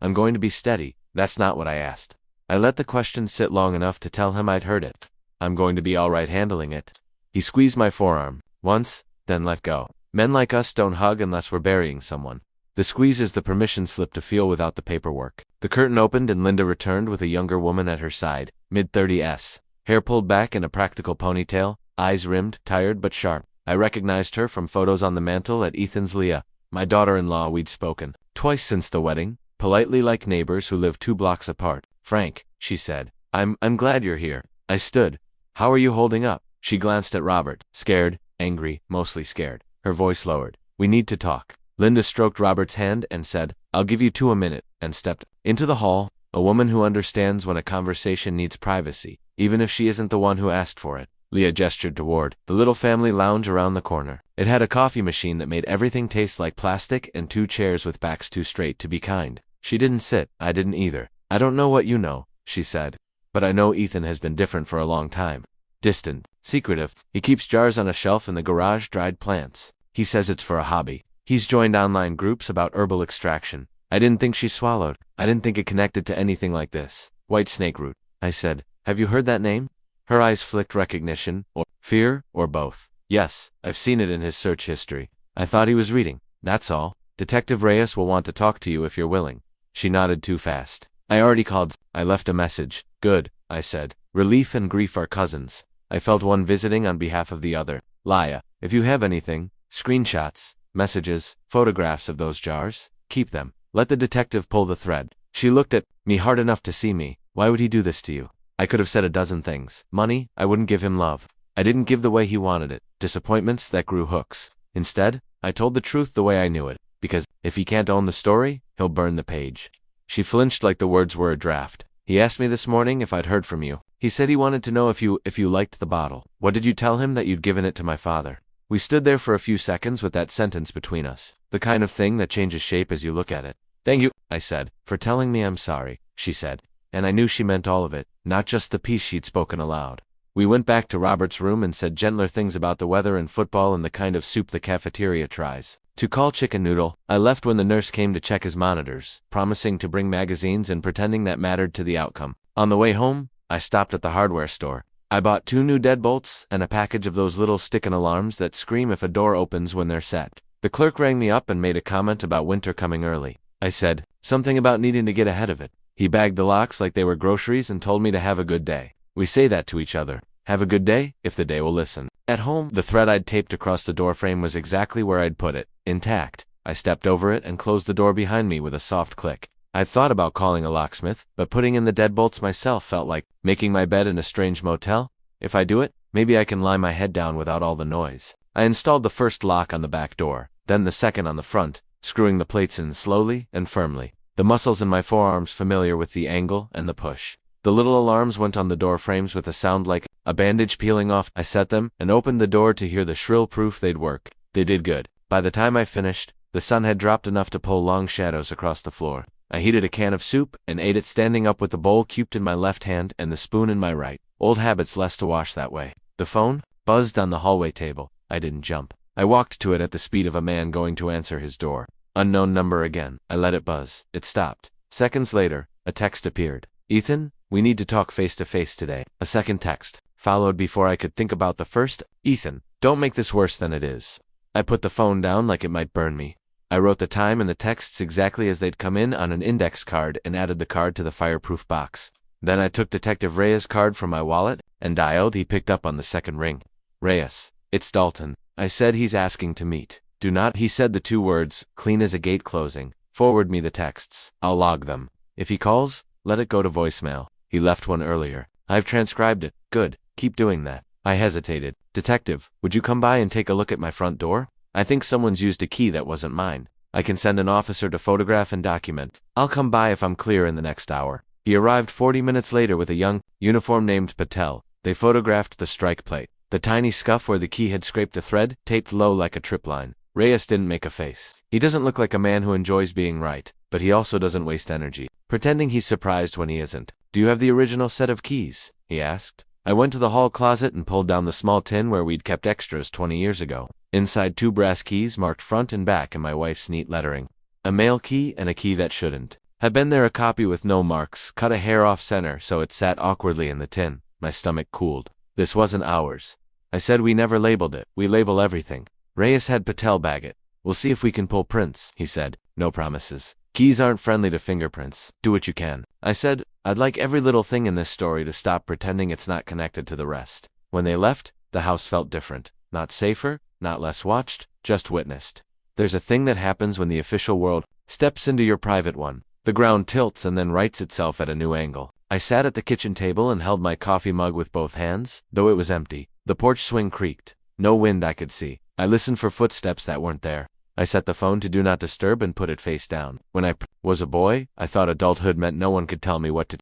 I'm going to be steady. That's not what I asked. I let the question sit long enough to tell him I'd heard it. I'm going to be all right handling it. He squeezed my forearm. Once, then let go. Men like us don't hug unless we're burying someone. The squeeze is the permission slip to feel without the paperwork. The curtain opened and Linda returned with a younger woman at her side, mid-30s. Hair pulled back in a practical ponytail, eyes rimmed, tired but sharp. I recognized her from photos on the mantel at Ethan's. Leah, my daughter-in-law. We'd spoken twice since the wedding, politely like neighbors who live 2 blocks apart. Frank, she said, I'm glad you're here. I stood. How are you holding up? She glanced at Robert, scared, angry, mostly scared. Her voice lowered. We need to talk. Linda stroked Robert's hand and said, I'll give you 2 a minute, and stepped into the hall, a woman who understands when a conversation needs privacy, even if she isn't the one who asked for it. Leah gestured toward the little family lounge around the corner. It had a coffee machine that made everything taste like plastic and 2 chairs with backs too straight to be kind. She didn't sit. I didn't either. I don't know what you know, she said, but I know Ethan has been different for a long time. Distant, secretive. He keeps jars on a shelf in the garage, dried plants. He says it's for a hobby. He's joined online groups about herbal extraction. I didn't think she swallowed. I didn't think it connected to anything like this. White snake root. I said, have you heard that name? Her eyes flicked recognition, or fear, or both. Yes, I've seen it in his search history. I thought he was reading. That's all. Detective Reyes will want to talk to you if you're willing. She nodded too fast. I already called. I left a message. Good, I said. Relief and grief are cousins. I felt one visiting on behalf of the other. Laya, if you have anything, screenshots, messages, photographs of those jars, keep them. Let the detective pull the thread. She looked at me hard enough to see me. Why would he do this to you? I could have said a dozen things. Money, I wouldn't give him love. I didn't give the way he wanted it. Disappointments that grew hooks. Instead, I told the truth the way I knew it. Because, if he can't own the story, he'll burn the page. She flinched like the words were a draft. He asked me this morning if I'd heard from you. He said he wanted to know if you liked the bottle. What did you tell him? That you'd given it to my father? We stood there for a few seconds with that sentence between us. The kind of thing that changes shape as you look at it. Thank you, I said, for telling me I'm sorry, she said. And I knew she meant all of it, not just the piece she'd spoken aloud. We went back to Robert's room and said gentler things about the weather and football and the kind of soup the cafeteria tries to call chicken noodle. I left when the nurse came to check his monitors, promising to bring magazines and pretending that mattered to the outcome. On the way home, I stopped at the hardware store. I bought 2 new deadbolts and a package of those little stick-in alarms that scream if a door opens when they're set. The clerk rang me up and made a comment about winter coming early. I said something about needing to get ahead of it. He bagged the locks like they were groceries and told me to have a good day. We say that to each other. Have a good day, if the day will listen. At home, the thread I'd taped across the doorframe was exactly where I'd put it, intact. I stepped over it and closed the door behind me with a soft click. I'd thought about calling a locksmith, but putting in the deadbolts myself felt like making my bed in a strange motel. If I do it, maybe I can lie my head down without all the noise. I installed the first lock on the back door, then the second on the front, screwing the plates in slowly and firmly. The muscles in my forearms familiar with the angle and the push. The little alarms went on the door frames with a sound like a bandage peeling off. I set them and opened the door to hear the shrill proof they'd work. They did good. By the time I finished, the sun had dropped enough to pull long shadows across the floor. I heated a can of soup and ate it standing up with the bowl cubed in my left hand and the spoon in my right. Old habits less to wash that way. The phone buzzed on the hallway table. I didn't jump. I walked to it at the speed of a man going to answer his door. Unknown number again. I let it buzz. It stopped. Seconds later, a text appeared. Ethan, we need to talk face to face today. A second text followed before I could think about the first. Ethan, don't make this worse than it is. I put the phone down like it might burn me. I wrote the time and the texts exactly as they'd come in on an index card and added the card to the fireproof box. Then I took Detective Reyes' card from my wallet and dialed. He picked up on the second ring. Reyes, it's Dalton. I said he's asking to meet. Do not, he said the 2 words, clean as a gate closing. Forward me the texts. I'll log them. If he calls, let it go to voicemail. He left one earlier. I've transcribed it. Good. Keep doing that. I hesitated. Detective, would you come by and take a look at my front door? I think someone's used a key that wasn't mine. I can send an officer to photograph and document. I'll come by if I'm clear in the next hour. He arrived 40 minutes later with a young uniform named Patel. They photographed the strike plate. The tiny scuff where the key had scraped the thread, taped low like a trip line. Reyes didn't make a face. He doesn't look like a man who enjoys being right, but he also doesn't waste energy pretending he's surprised when he isn't. Do you have the original set of keys? He asked. I went to the hall closet and pulled down the small tin where we'd kept extras 20 years ago. Inside 2 brass keys marked front and back in my wife's neat lettering. A male key and a key that shouldn't. Had been there a copy with no marks, cut a hair off center so it sat awkwardly in the tin. My stomach cooled. This wasn't ours. I said we never labeled it. We label everything. Reyes had Patel bag it. We'll see if we can pull prints, he said. No promises. Keys aren't friendly to fingerprints. Do what you can. I said, I'd like every little thing in this story to stop pretending it's not connected to the rest. When they left, the house felt different. Not safer, not less watched, just witnessed. There's a thing that happens when the official world steps into your private one. The ground tilts and then rights itself at a new angle. I sat at the kitchen table and held my coffee mug with both hands, though it was empty. The porch swing creaked. No wind I could see. I listened for footsteps that weren't there. I set the phone to do not disturb and put it face down. When I was a boy, I thought adulthood meant no one could tell me what to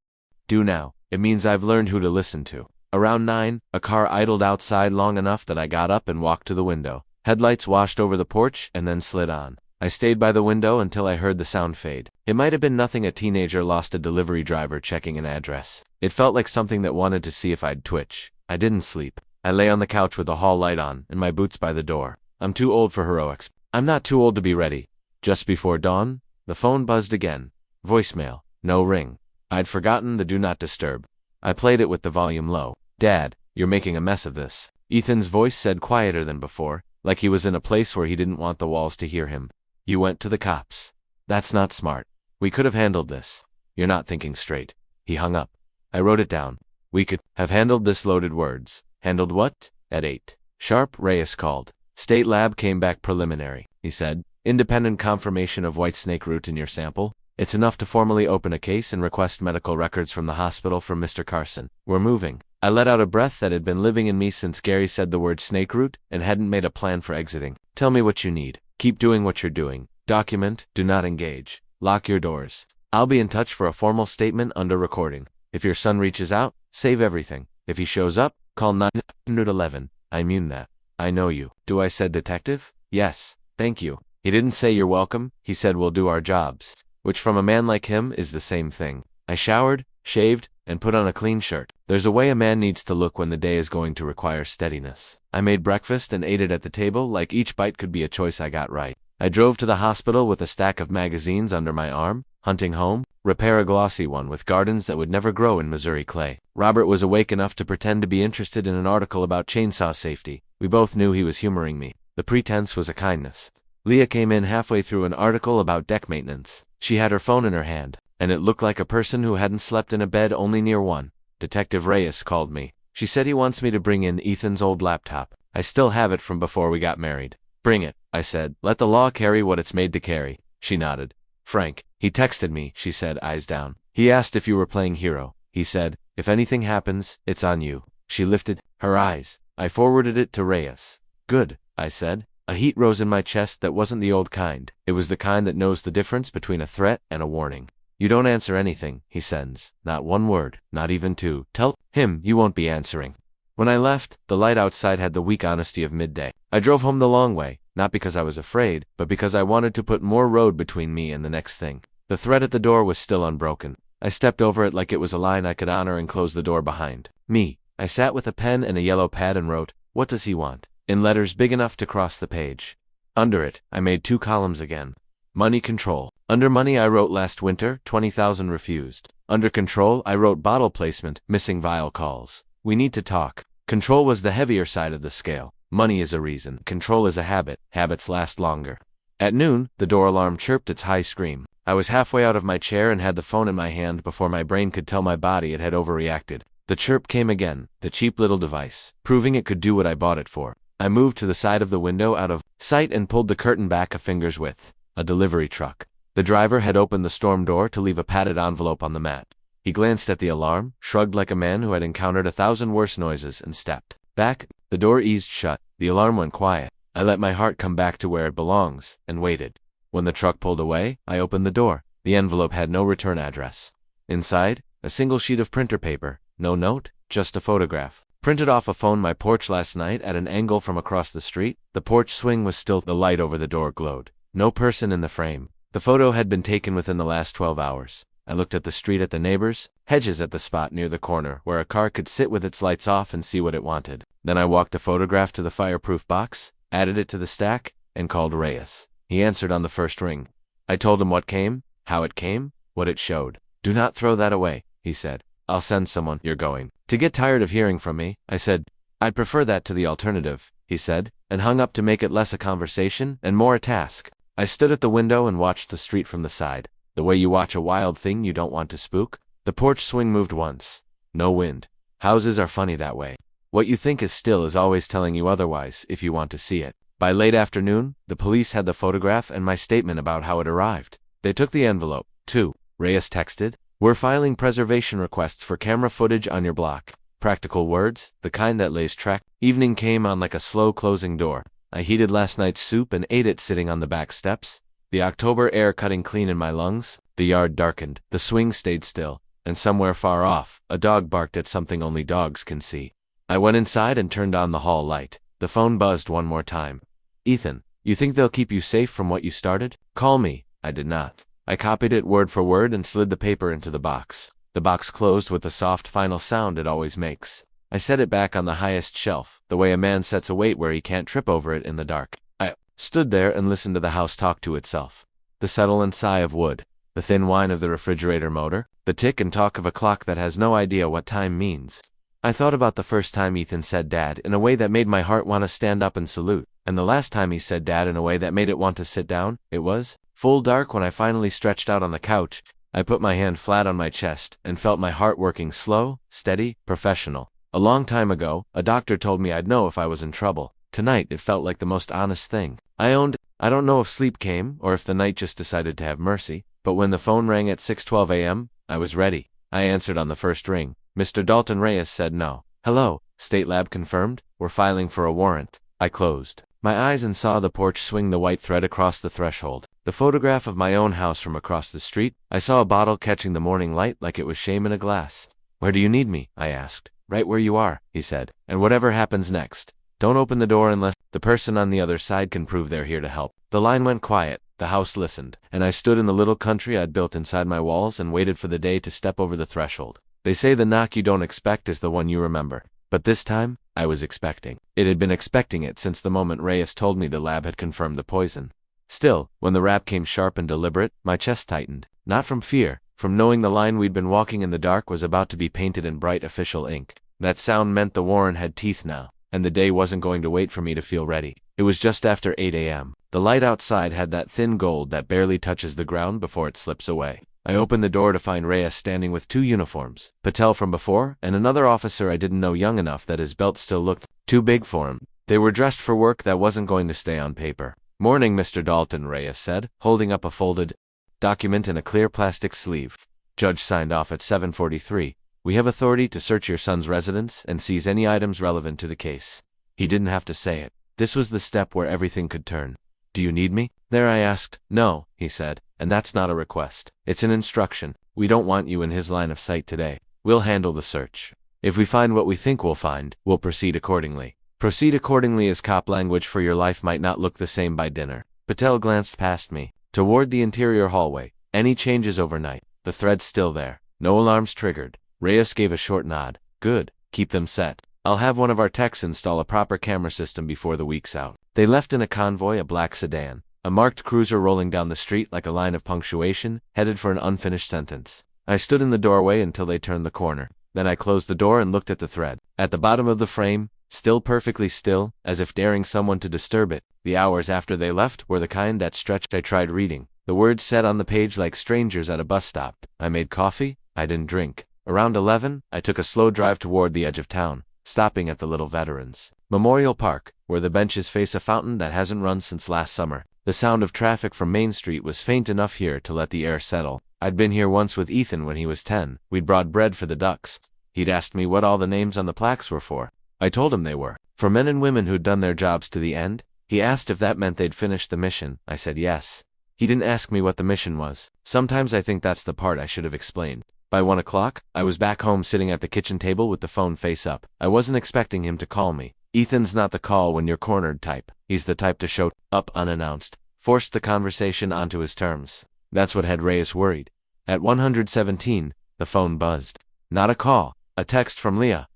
do now. It means I've learned who to listen to. Around 9, a car idled outside long enough that I got up and walked to the window. Headlights washed over the porch and then slid on. I stayed by the window until I heard the sound fade. It might have been nothing a teenager lost a delivery driver checking an address. It felt like something that wanted to see if I'd twitch. I didn't sleep. I lay on the couch with the hall light on and my boots by the door. I'm too old for heroics. I'm not too old to be ready. Just before dawn, the phone buzzed again. Voicemail. No ring. I'd forgotten the do not disturb. I played it with the volume low. Dad, you're making a mess of this. Ethan's voice said quieter than before, like he was in a place where he didn't want the walls to hear him. You went to the cops. That's not smart. We could have handled this. You're not thinking straight. He hung up. I wrote it down. We could have handled this. Loaded words. Handled what? At 8. Sharp, Reyes called. State lab came back preliminary, he said. Independent confirmation of white snake root in your sample. It's enough to formally open a case and request medical records from the hospital from Mr. Carson. We're moving. I let out a breath that had been living in me since Gary said the word snake root and hadn't made a plan for exiting. Tell me what you need. Keep doing what you're doing. Document, do not engage. Lock your doors. I'll be in touch for a formal statement under recording. If your son reaches out, save everything. If he shows up, call 911. I mean that. I know you. Do I said detective? Yes. Thank you. He didn't say you're welcome. He said we'll do our jobs. Which from a man like him is the same thing. I showered, shaved, and put on a clean shirt. There's a way a man needs to look when the day is going to require steadiness. I made breakfast and ate it at the table like each bite could be a choice I got right. I drove to the hospital with a stack of magazines under my arm, hunting home, repair a glossy one with gardens that would never grow in Missouri clay. Robert was awake enough to pretend to be interested in an article about chainsaw safety. We both knew he was humoring me. The pretense was a kindness. Leah came in halfway through an article about deck maintenance. She had her phone in her hand, and it looked like a person who hadn't slept in a bed only near one. Detective Reyes called me. She said he wants me to bring in Ethan's old laptop. I still have it from before we got married. Bring it, I said. Let the law carry what it's made to carry. She nodded. Frank, he texted me, she said, eyes down. He asked if you were playing hero. He said, if anything happens, it's on you. She lifted her eyes. I forwarded it to Reyes. Good, I said. A heat rose in my chest that wasn't the old kind. It was the kind that knows the difference between a threat and a warning. You don't answer anything, he sends. Not one word, not even two. Tell him you won't be answering. When I left, the light outside had the weak honesty of midday. I drove home the long way, not because I was afraid, but because I wanted to put more road between me and the next thing. The threat at the door was still unbroken. I stepped over it like it was a line I could honor and closed the door behind me. I sat with a pen and a yellow pad and wrote, "What does he want?" in letters big enough to cross the page. Under it, I made 2 columns again. Money control. Under money I wrote last winter, 20,000 refused. Under control I wrote bottle placement, missing vial calls. We need to talk. Control was the heavier side of the scale. Money is a reason. Control is a habit. Habits last longer. At noon, the door alarm chirped its high scream. I was halfway out of my chair and had the phone in my hand before my brain could tell my body it had overreacted. The chirp came again, the cheap little device, proving it could do what I bought it for. I moved to the side of the window out of sight and pulled the curtain back a finger's width. A delivery truck. The driver had opened the storm door to leave a padded envelope on the mat. He glanced at the alarm, shrugged like a man who had encountered 1,000 worse noises, and stepped back. The door eased shut. The alarm went quiet. I let my heart come back to where it belongs, and waited. When the truck pulled away, I opened the door. The envelope had no return address. Inside, a single sheet of printer paper. No note, just a photograph. Printed off a phone my porch last night at an angle from across the street. The porch swing was still, the light over the door glowed. No person in the frame. The photo had been taken within the last 12 hours. I looked at the street, at the neighbors, hedges, at the spot near the corner where a car could sit with its lights off and see what it wanted. Then I walked the photograph to the fireproof box, added it to the stack, and called Reyes. He answered on the first ring. I told him what came, how it came, what it showed. "Do not throw that away," he said. "I'll send someone." "You're going to get tired of hearing from me," I said. "I'd prefer that to the alternative," he said, and hung up to make it less a conversation and more a task. I stood at the window and watched the street from the side. The way you watch a wild thing you don't want to spook. The porch swing moved once. No wind. Houses are funny that way. What you think is still is always telling you otherwise if you want to see it. By late afternoon, the police had the photograph and my statement about how it arrived. They took the envelope, too. Reyes texted, "We're filing preservation requests for camera footage on your block." Practical words, the kind that lays track. Evening came on like a slow closing door. I heated last night's soup and ate it sitting on the back steps. The October air cutting clean in my lungs. The yard darkened. The swing stayed still. And somewhere far off, a dog barked at something only dogs can see. I went inside and turned on the hall light. The phone buzzed one more time. "Ethan, you think they'll keep you safe from what you started? Call me." I did not. I copied it word for word and slid the paper into the box. The box closed with the soft final sound it always makes. I set it back on the highest shelf, the way a man sets a weight where he can't trip over it in the dark. I stood there and listened to the house talk to itself. The settle and sigh of wood, the thin whine of the refrigerator motor, the tick and talk of a clock that has no idea what time means. I thought about the first time Ethan said Dad in a way that made my heart want to stand up and salute, and the last time he said Dad in a way that made it want to sit down. It was full dark when I finally stretched out on the couch. I put my hand flat on my chest and felt my heart working slow, steady, professional. A long time ago, a doctor told me I'd know if I was in trouble. Tonight it felt like the most honest thing. I owned, I don't know if sleep came or if the night just decided to have mercy, but when the phone rang at 6:12 a.m., I was ready. I answered on the first ring. Mr. Dalton Reyes said no. "Hello, State Lab confirmed. We're filing for a warrant." I closed my eyes and saw the porch swing the white thread across the threshold. The photograph of my own house from across the street. I saw a bottle catching the morning light like it was shame in a glass. "Where do you need me?" I asked. "Right where you are," he said. "And whatever happens next, don't open the door unless the person on the other side can prove they're here to help." The line went quiet. The house listened, and I stood in the little country I'd built inside my walls and waited for the day to step over the threshold. They say the knock you don't expect is the one you remember. But this time, I was expecting. It had been expecting it since the moment Reyes told me the lab had confirmed the poison. Still, when the rap came sharp and deliberate, my chest tightened. Not from fear, from knowing the line we'd been walking in the dark was about to be painted in bright official ink. That sound meant the warrant had teeth now, and the day wasn't going to wait for me to feel ready. It was just after 8 a.m. The light outside had that thin gold that barely touches the ground before it slips away. I opened the door to find Reyes standing with two uniforms, Patel from before, and another officer I didn't know, young enough that his belt still looked too big for him. They were dressed for work that wasn't going to stay on paper. "Morning, Mr. Dalton," Reyes said, holding up a folded document in a clear plastic sleeve. Judge signed off at 7:43. "We have authority to search your son's residence and seize any items relevant to the case." He didn't have to say it. This was the step where everything could turn. "Do you need me there?" I asked. "No," he said, "and that's not a request. It's an instruction. We don't want you in his line of sight today. We'll handle the search. If we find what we think we'll find, we'll proceed accordingly." Proceed accordingly is cop language for your life might not look the same by dinner. Patel glanced past me, toward the interior hallway. "Any changes overnight? The thread's still there. No alarms triggered." Reyes gave a short nod. "Good. Keep them set. I'll have one of our techs install a proper camera system before the week's out." They left in a convoy, a black sedan, a marked cruiser rolling down the street like a line of punctuation, headed for an unfinished sentence. I stood in the doorway until they turned the corner. Then I closed the door and looked at the thread. At the bottom of the frame, still perfectly still, as if daring someone to disturb it, the hours after they left were the kind that stretched. I tried reading. The words said on the page like strangers at a bus stop. I made coffee. I didn't drink. Around 11, I took a slow drive toward the edge of town, stopping at the little Veterans Memorial Park, where the benches face a fountain that hasn't run since last summer. The sound of traffic from Main Street was faint enough here to let the air settle. I'd been here once with Ethan when he was 10. We'd brought bread for the ducks. He'd asked me what all the names on the plaques were for. I told him they were for men and women who'd done their jobs to the end. He asked if that meant they'd finished the mission. I said yes. He didn't ask me what the mission was. Sometimes I think that's the part I should have explained. By 1 o'clock, I was back home sitting at the kitchen table with the phone face up. I wasn't expecting him to call me. Ethan's not the call when you're cornered type. He's the type to show up unannounced, forced the conversation onto his terms. That's what had Reyes worried. At 117, the phone buzzed. Not a call, a text from Leah,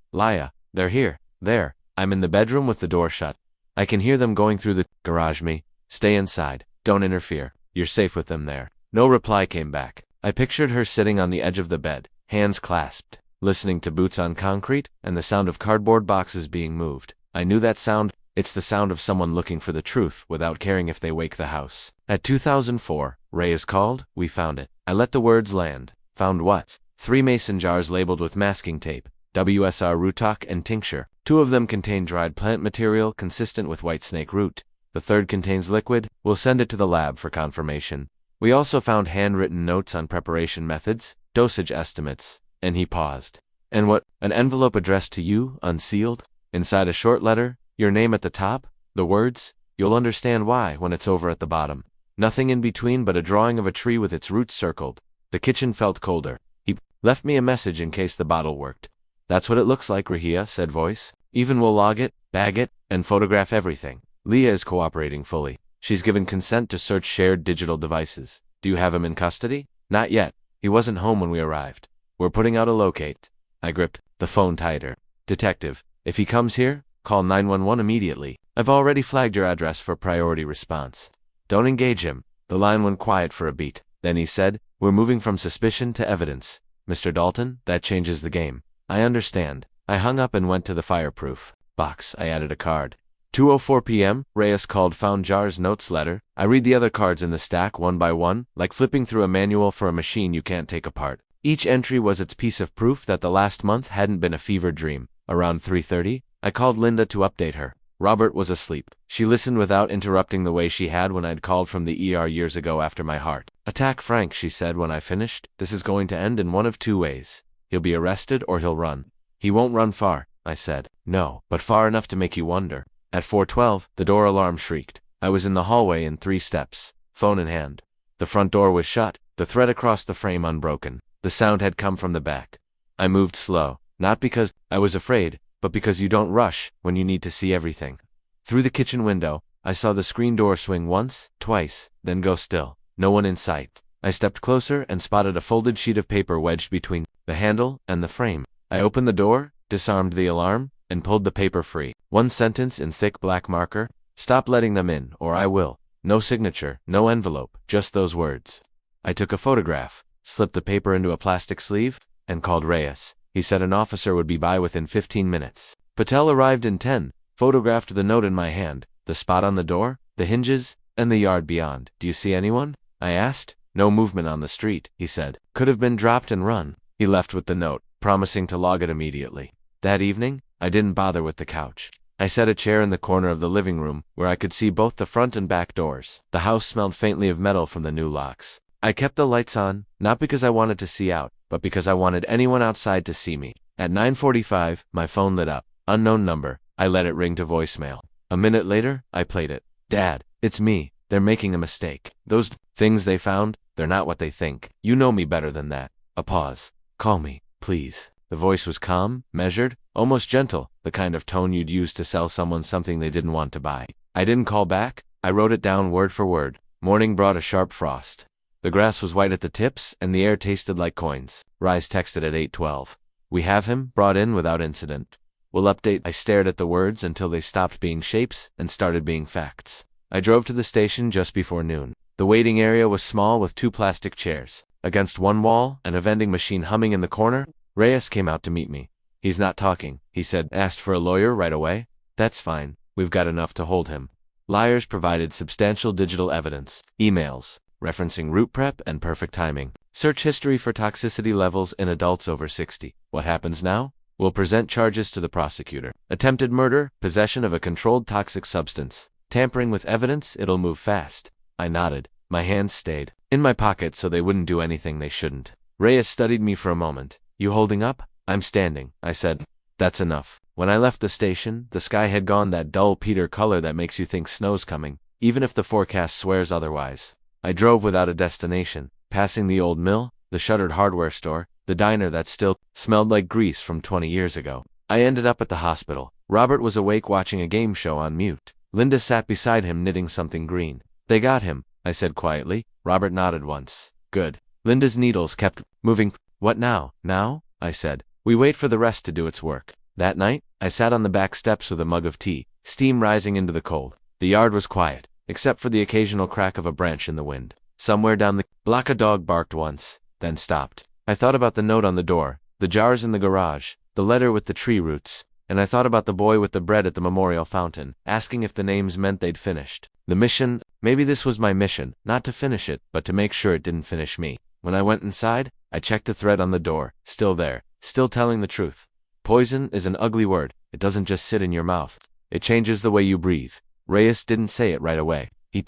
they're here, there. I'm in the bedroom with the door shut. I can hear them going through the garage. Stay inside, don't interfere, you're safe with them there. No reply came back. I pictured her sitting on the edge of the bed, hands clasped, listening to boots on concrete and the sound of cardboard boxes being moved. I knew that sound. It's the sound of someone looking for the truth without caring if they wake the house. At 2004, Reyes called, we found it. I let the words land. Found what? 3 mason jars labeled with masking tape, WSR Rutok and tincture. 2 of them contain dried plant material consistent with white snake root. The third contains liquid. We'll send it to the lab for confirmation. We also found handwritten notes on preparation methods, dosage estimates, and he paused. And what? An envelope addressed to you, unsealed? Inside a short letter, your name at the top, the words, you'll understand why when it's over at the bottom. Nothing in between but a drawing of a tree with its roots circled. The kitchen felt colder. He left me a message in case the bottle worked. That's what it looks like, Rahia, said voice. Even we'll log it, bag it, and photograph everything. Leah is cooperating fully. She's given consent to search shared digital devices. Do you have him in custody? Not yet. He wasn't home when we arrived. We're putting out a locate. I gripped the phone tighter. Detective, if he comes here, call 911 immediately. I've already flagged your address for priority response. Don't engage him. The line went quiet for a beat. Then he said, we're moving from suspicion to evidence. Mr. Dalton, that changes the game. I understand. I hung up and went to the fireproof box. I added a card. 2:04 p.m., Reyes called, found Jar's notes letter. I read the other cards in the stack one by one, like flipping through a manual for a machine you can't take apart. Each entry was its piece of proof that the last month hadn't been a fever dream. Around 3:30, I called Linda to update her. Robert was asleep. She listened without interrupting the way she had when I'd called from the ER years ago after my heart. Attack Frank, she said when I finished. This is going to end in one of 2 ways. He'll be arrested or he'll run. He won't run far, I said. No, but far enough to make you wonder. At 4:12, the door alarm shrieked. I was in the hallway in 3 steps, phone in hand. The front door was shut, the thread across the frame unbroken. The sound had come from the back. I moved slow, not because I was afraid, but because you don't rush when you need to see everything. Through the kitchen window, I saw the screen door swing once, twice, then go still. No one in sight. I stepped closer and spotted a folded sheet of paper wedged between the handle and the frame. I opened the door, disarmed the alarm, and pulled the paper free. 1 sentence in thick black marker. Stop letting them in, or I will. No signature, no envelope, just those words. I took a photograph, slipped the paper into a plastic sleeve, and called Reyes. He said an officer would be by within 15 minutes. Patel arrived in 10, photographed the note in my hand, the spot on the door, the hinges, and the yard beyond. Do you see anyone? I asked. No movement on the street, he said. Could have been dropped and run. He left with the note, promising to log it immediately. That evening, I didn't bother with the couch. I set a chair in the corner of the living room, where I could see both the front and back doors. The house smelled faintly of metal from the new locks. I kept the lights on, not because I wanted to see out, but because I wanted anyone outside to see me. At 9:45, my phone lit up. Unknown number. I let it ring to voicemail. A minute later, I played it. Dad, it's me. They're making a mistake. Those things they found, they're not what they think. You know me better than that. A pause. Call me, please. The voice was calm, measured, almost gentle, the kind of tone you'd use to sell someone something they didn't want to buy. I didn't call back. I wrote it down word for word. Morning brought a sharp frost. The grass was white at the tips, and the air tasted like coins. Rise texted at 8:12. We have him, brought in without incident. We'll update. I stared at the words until they stopped being shapes and started being facts. I drove to the station just before noon. The waiting area was small with 2 plastic chairs. Against one wall, and a vending machine humming in the corner, Reyes came out to meet me. He's not talking, he said. Asked for a lawyer right away? That's fine. We've got enough to hold him. Liars provided substantial digital evidence. Emails, referencing root prep and perfect timing. Search history for toxicity levels in adults over 60. What happens now? We'll present charges to the prosecutor. Attempted murder, possession of a controlled toxic substance. Tampering with evidence, it'll move fast. I nodded. My hands stayed in my pocket so they wouldn't do anything they shouldn't. Reyes studied me for a moment. You holding up? I'm standing, I said. That's enough. When I left the station, the sky had gone that dull Peter color that makes you think snow's coming, even if the forecast swears otherwise. I drove without a destination, passing the old mill, the shuttered hardware store, the the diner that still smelled like grease from 20 years ago. I ended up at the hospital. Robert was awake watching a game show on mute. Linda sat beside him knitting something green. They got him, I said quietly. Robert nodded once. Good. Linda's needles kept moving. What now? Now? I said. We wait for the rest to do its work. That night, I sat on the back steps with a mug of tea, steam rising into the cold. The yard was quiet, except for the occasional crack of a branch in the wind. Somewhere down the block a dog barked once, then stopped. I thought about the note on the door, the jars in the garage, the letter with the tree roots, and I thought about the boy with the bread at the memorial fountain, asking if the names meant they'd finished. The mission, maybe this was my mission, not to finish it, but to make sure it didn't finish me. When I went inside, I checked the thread on the door, still there, still telling the truth. Poison is an ugly word. It doesn't just sit in your mouth. It changes the way you breathe. Reyes didn't say it right away. He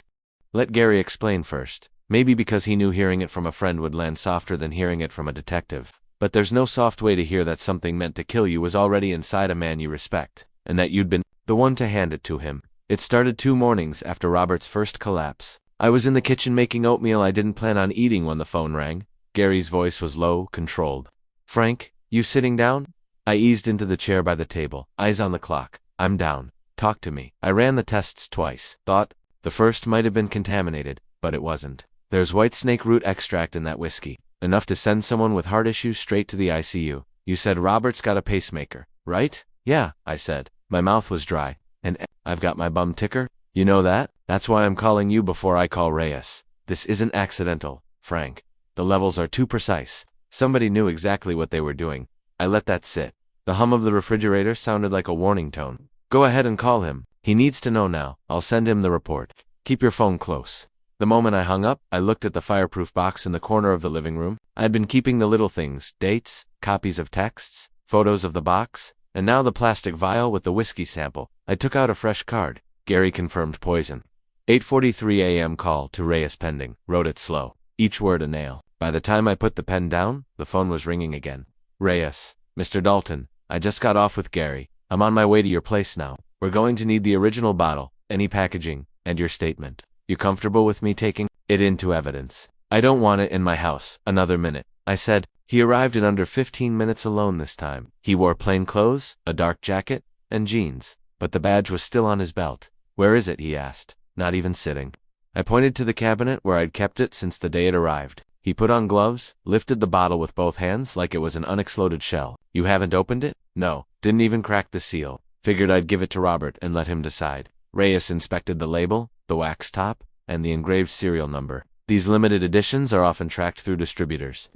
let Gary explain first. Maybe because he knew hearing it from a friend would land softer than hearing it from a detective. But there's no soft way to hear that something meant to kill you was already inside a man you respect, and that you'd been the one to hand it to him. It started 2 mornings after Robert's first collapse. I was in the kitchen making oatmeal I didn't plan on eating when the phone rang. Gary's voice was low, controlled. Frank, you sitting down? I eased into the chair by the table, eyes on the clock. I'm down. Talk to me. I ran the tests twice. Thought the first might have been contaminated, but it wasn't. There's white snake root extract in that whiskey, enough to send someone with heart issues straight to the ICU. You said Robert's got a pacemaker, right? Yeah, I said. My mouth was dry. And I've got my bum ticker? You know that? That's why I'm calling you before I call Reyes. This isn't accidental, Frank. The levels are too precise. Somebody knew exactly what they were doing. I let that sit. The hum of the refrigerator sounded like a warning tone. Go ahead and call him. He needs to know now. I'll send him the report. Keep your phone close. The moment I hung up, I looked at the fireproof box in the corner of the living room. I'd been keeping the little things, dates, copies of texts, photos of the box, and now the plastic vial with the whiskey sample. I took out a fresh card. Gary confirmed poison. 8:43 a.m. call to Reyes pending. Wrote it slow. Each word a nail. By the time I put the pen down, the phone was ringing again. Reyes. Mr. Dalton. I just got off with Gary. I'm on my way to your place now. We're going to need the original bottle, any packaging, and your statement. You comfortable with me taking it into evidence? I don't want it in my house. Another minute. I said. He arrived in under 15 minutes alone this time. He wore plain clothes, a dark jacket, and jeans. But the badge was still on his belt. Where is it? He asked. Not even sitting. I pointed to the cabinet where I'd kept it since the day it arrived. He put on gloves, lifted the bottle with both hands like it was an unexploded shell. You haven't opened it? No. Didn't even crack the seal. Figured I'd give it to Robert and let him decide. Reyes inspected the label, the wax top, and the engraved serial number. These limited editions are often tracked through distributors.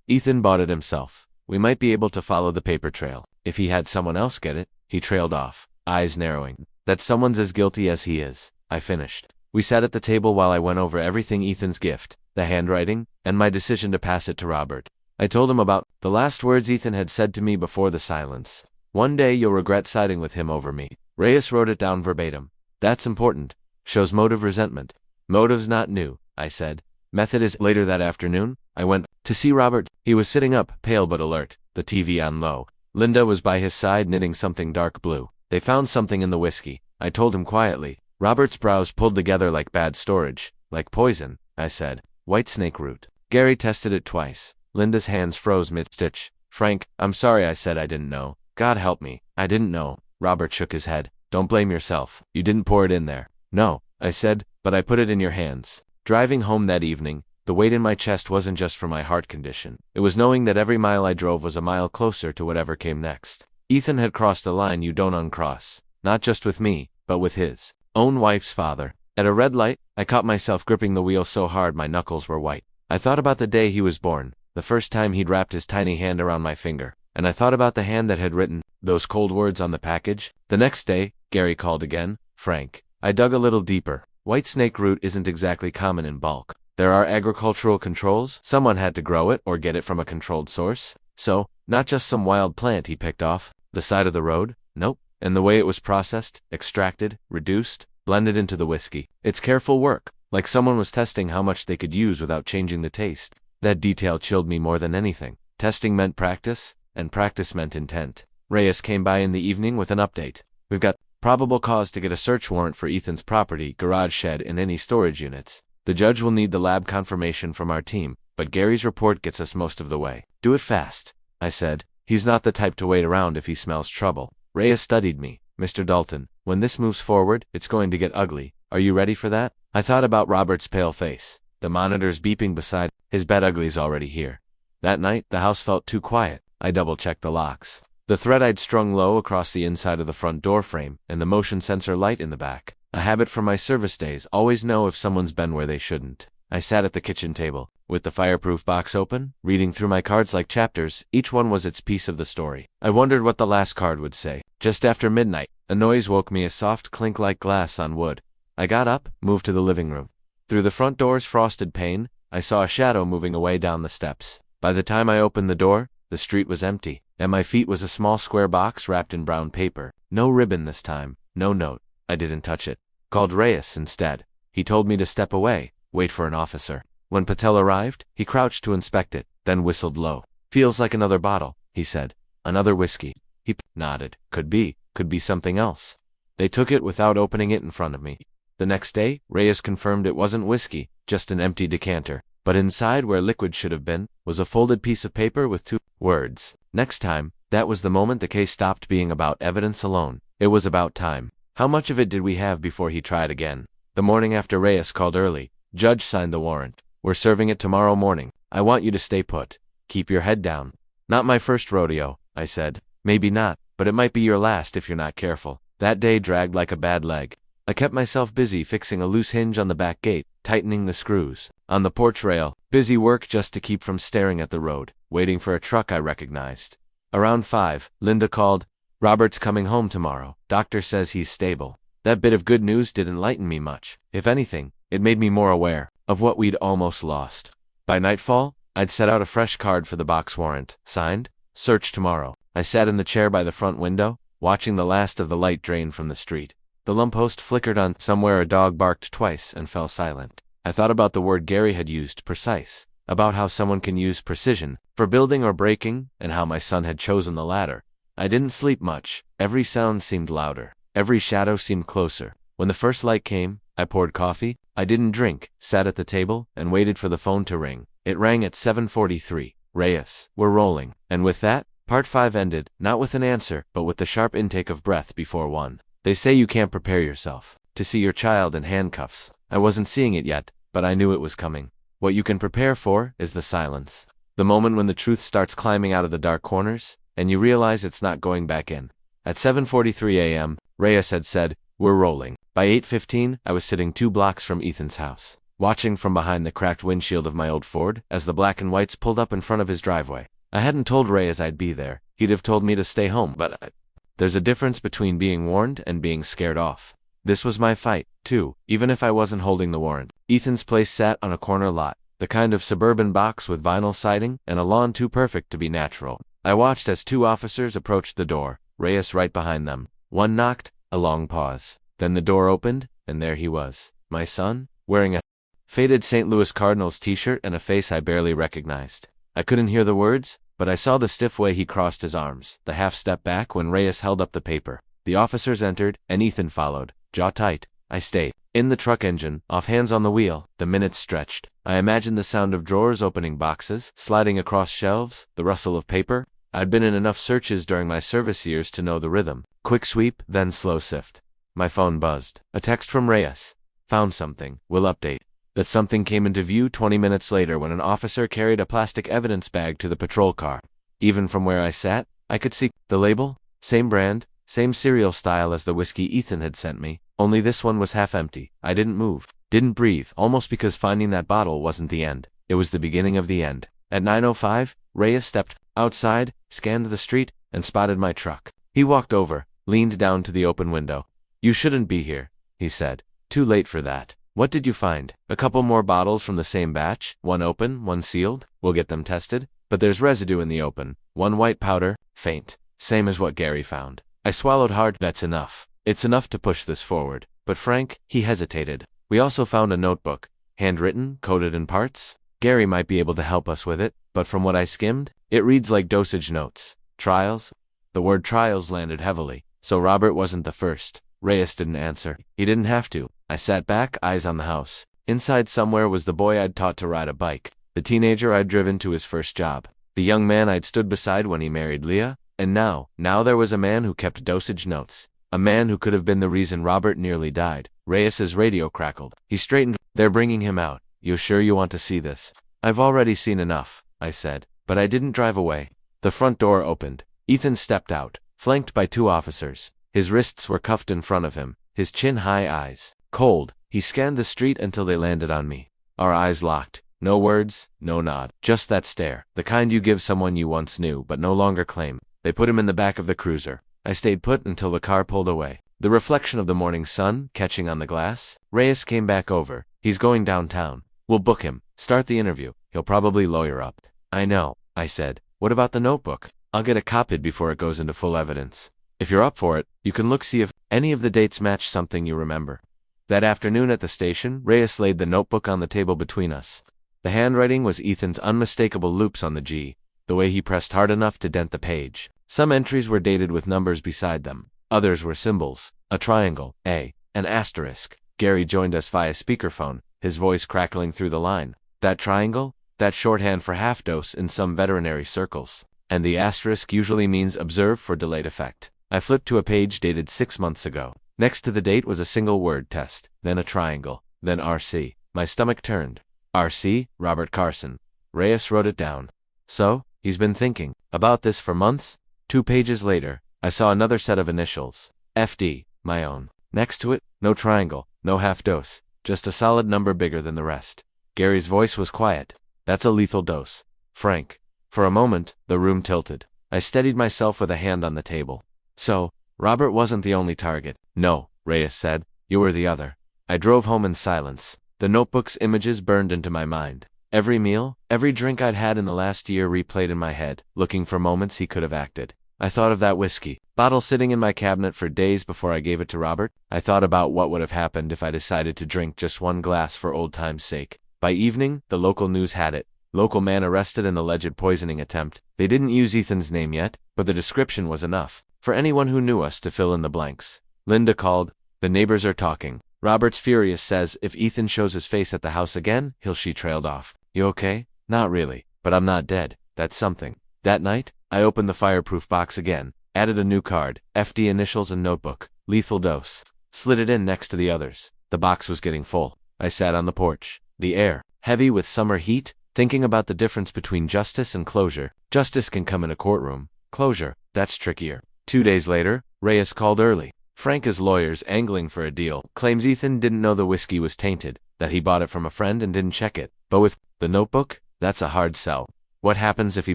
Ethan bought it himself. We might be able to follow the paper trail. If he had someone else get it, he trailed off, eyes narrowing. That someone's as guilty as he is. I finished. We sat at the table while I went over everything: Ethan's gift, the handwriting, and my decision to pass it to Robert. I told him about the last words Ethan had said to me before the silence. One day you'll regret siding with him over me. Reyes wrote it down verbatim. That's important. Shows motive resentment. Motive's not new, I said. Method is. Later that afternoon, I went to see Robert. He was sitting up, pale but alert, the TV on low. Linda was by his side knitting something dark blue. They found something in the whiskey. I told him quietly. Robert's brows pulled together like bad storage. Like poison, I said. White snake root. Gary tested it twice. Linda's hands froze mid-stitch. Frank, I'm sorry, I said. I didn't know. God help me. I didn't know. Robert shook his head. Don't blame yourself. You didn't pour it in there. No, I said, but I put it in your hands. Driving home that evening, the weight in my chest wasn't just for my heart condition. It was knowing that every mile I drove was a mile closer to whatever came next. Ethan had crossed a line you don't uncross. Not just with me, but with his own wife's father. At a red light, I caught myself gripping the wheel so hard my knuckles were white. I thought about the day he was born, the first time he'd wrapped his tiny hand around my finger, and I thought about the hand that had written those cold words on the package. The next day, Gary called again. Frank. I dug a little deeper. White snake root isn't exactly common in bulk. There are agricultural controls. Someone had to grow it or get it from a controlled source. So, not just some wild plant he picked off the side of the road. Nope. And the way it was processed, extracted, reduced, blended into the whiskey. It's careful work, like someone was testing how much they could use without changing the taste. That detail chilled me more than anything. Testing meant practice, and practice meant intent. Reyes came by in the evening with an update. We've got probable cause to get a search warrant for Ethan's property, garage shed, and any storage units. The judge will need the lab confirmation from our team. but Gary's report gets us most of the way. Do it fast, I said. He's not the type to wait around if he smells trouble. Reyes studied me. Mr. Dalton, when this moves forward, it's going to get ugly. Are you ready for that? I thought about Robert's pale face. The monitors beeping beside his bed. Ugly's already here. That night, the house felt too quiet. I double-checked the locks, the thread I'd strung low across the inside of the front door frame, and the motion sensor light in the back. A habit from my service days, always know if someone's been where they shouldn't. I sat at the kitchen table, with the fireproof box open, reading through my cards like chapters. Each one was its piece of the story. I wondered what the last card would say. Just after midnight, a noise woke me, a soft clink like glass on wood. I got up, moved to the living room. Through the front door's frosted pane, I saw a shadow moving away down the steps. By the time I opened the door, the street was empty. At my feet was a small square box wrapped in brown paper. No ribbon this time, no note. I didn't touch it. Called Reyes instead. He told me to step away, wait for an officer. When Patel arrived, he crouched to inspect it, then whistled low. Feels like another bottle, he said. Another whiskey. He nodded. Could be something else. They took it without opening it in front of me. The next day, Reyes confirmed it wasn't whiskey, just an empty decanter. But inside, where liquid should have been, was a folded piece of paper with 2 words. Next time, that was the moment the case stopped being about evidence alone. It was about time. How much of it did we have before he tried again? The morning after Reyes called early, Judge signed the warrant. We're serving it tomorrow morning. I want you to stay put. Keep your head down. Not my first rodeo, I said. Maybe not, but it might be your last if you're not careful. That day dragged like a bad leg. I kept myself busy fixing a loose hinge on the back gate, tightening the screws. On the porch rail, busy work just to keep from staring at the road, waiting for a truck I recognized. Around 5, Linda called. Robert's coming home tomorrow. Doctor says he's stable. That bit of good news didn't lighten me much. If anything, it made me more aware of what we'd almost lost. By nightfall, I'd set out a fresh card for the box warrant, signed, "Search tomorrow." I sat in the chair by the front window, watching the last of the light drain from the street. The lamppost flickered on. Somewhere a dog barked twice and fell silent. I thought about the word Gary had used, precise, about how someone can use precision for building or breaking, and how my son had chosen the latter. I didn't sleep much. Every sound seemed louder. Every shadow seemed closer. When the first light came, I poured coffee. I didn't drink, sat at the table, and waited for the phone to ring. It rang at 7:43. Reyes, we're rolling. And with that, Part 5 ended, not with an answer, but with the sharp intake of breath before one. They say you can't prepare yourself to see your child in handcuffs. I wasn't seeing it yet, but I knew it was coming. What you can prepare for is the silence. The moment when the truth starts climbing out of the dark corners, and you realize it's not going back in. At 7:43 a.m., Reyes had said, "We're rolling." By 8:15, I was sitting 2 blocks from Ethan's house, watching from behind the cracked windshield of my old Ford as the black and whites pulled up in front of his driveway. I hadn't told Reyes I'd be there. He'd have told me to stay home, but there's a difference between being warned and being scared off. This was my fight, too, even if I wasn't holding the warrant. Ethan's place sat on a corner lot, the kind of suburban box with vinyl siding and a lawn too perfect to be natural. I watched as 2 officers approached the door, Reyes right behind them. One knocked, a long pause. Then the door opened, and there he was, my son, wearing a faded St. Louis Cardinals t-shirt and a face I barely recognized. I couldn't hear the words, but I saw the stiff way he crossed his arms, the half-step back when Reyes held up the paper. The officers entered, and Ethan followed, jaw tight. I stayed. In the truck engine, off hands on the wheel, the minutes stretched. I imagined the sound of drawers opening, boxes sliding across shelves, the rustle of paper. I'd been in enough searches during my service years to know the rhythm. Quick sweep, then slow sift. My phone buzzed. A text from Reyes. Found something. Will update. That something came into view 20 minutes later when an officer carried a plastic evidence bag to the patrol car. Even from where I sat, I could see the label, same brand, same cereal style as the whiskey Ethan had sent me, only this one was half empty. I didn't move, didn't breathe, almost because finding that bottle wasn't the end. It was the beginning of the end. At 9:05, Reyes stepped outside, scanned the street, and spotted my truck. He walked over, leaned down to the open window. "You shouldn't be here," he said. "Too late for that." "What did you find?" "A couple more bottles from the same batch, one open, one sealed. We'll get them tested. But there's residue in the open. One white powder, faint. Same as what Gary found." I swallowed hard. "That's enough. It's enough to push this forward." "But Frank," he hesitated. "We also found a notebook. Handwritten, coded in parts. Gary might be able to help us with it, but from what I skimmed, it reads like dosage notes. Trials?" The word trials landed heavily. So Robert wasn't the first. Reyes didn't answer. He didn't have to. I sat back, eyes on the house. Inside somewhere was the boy I'd taught to ride a bike. The teenager I'd driven to his first job. The young man I'd stood beside when he married Leah. And now there was a man who kept dosage notes. A man who could have been the reason Robert nearly died. Reyes's radio crackled. He straightened. They're bringing him out. You sure you want to see this? I've already seen enough, I said. But I didn't drive away. The front door opened. Ethan stepped out, flanked by 2 officers. His wrists were cuffed in front of him, his chin-high eyes cold. He scanned the street until they landed on me. Our eyes locked. No words, no nod. Just that stare. The kind you give someone you once knew but no longer claim. They put him in the back of the cruiser. I stayed put until the car pulled away. The reflection of the morning sun catching on the glass. Reyes came back over. He's going downtown. We'll book him. Start the interview. He'll probably lawyer up. I know, I said. What about the notebook? I'll get it copied before it goes into full evidence. If you're up for it, you can see if any of the dates match something you remember. That afternoon at the station, Reyes laid the notebook on the table between us. The handwriting was Ethan's unmistakable loops on the G, the way he pressed hard enough to dent the page. Some entries were dated with numbers beside them. Others were symbols, a triangle, A, an asterisk. Gary joined us via speakerphone, his voice crackling through the line. That triangle? That shorthand for half dose in some veterinary circles. And the asterisk usually means observe for delayed effect. I flipped to a page dated 6 months ago. Next to the date was a single word test, then a triangle, then RC. My stomach turned. RC, Robert Carson. Reyes wrote it down. So, he's been thinking about this for months? 2 pages later, I saw another set of initials. FD, my own. Next to it, no triangle, no half dose, just a solid number bigger than the rest. Gary's voice was quiet. That's a lethal dose. Frank. For a moment, the room tilted. I steadied myself with a hand on the table. So, Robert wasn't the only target. No, Reyes said. You were the other. I drove home in silence. The notebook's images burned into my mind. Every meal, every drink I'd had in the last year replayed in my head, looking for moments he could have acted. I thought of that whiskey bottle sitting in my cabinet for days before I gave it to Robert. I thought about what would have happened if I decided to drink just 1 glass for old time's sake. By evening, the local news had it. Local man arrested in alleged poisoning attempt. They didn't use Ethan's name yet, but the description was enough for anyone who knew us to fill in the blanks. Linda called. The neighbors are talking. Robert's furious, says if Ethan shows his face at the house again, she trailed off. You okay? Not really, but I'm not dead. That's something. That night, I opened the fireproof box again, added a new card, FD initials and notebook, lethal dose, slid it in next to the others. The box was getting full. I sat on the porch, the air heavy with summer heat, thinking about the difference between justice and closure. Justice can come in a courtroom. Closure, that's trickier. 2 days later, Reyes called early. Frank, his lawyer's angling for a deal, claims Ethan didn't know the whiskey was tainted, that he bought it from a friend and didn't check it. But with the notebook, that's a hard sell. What happens if he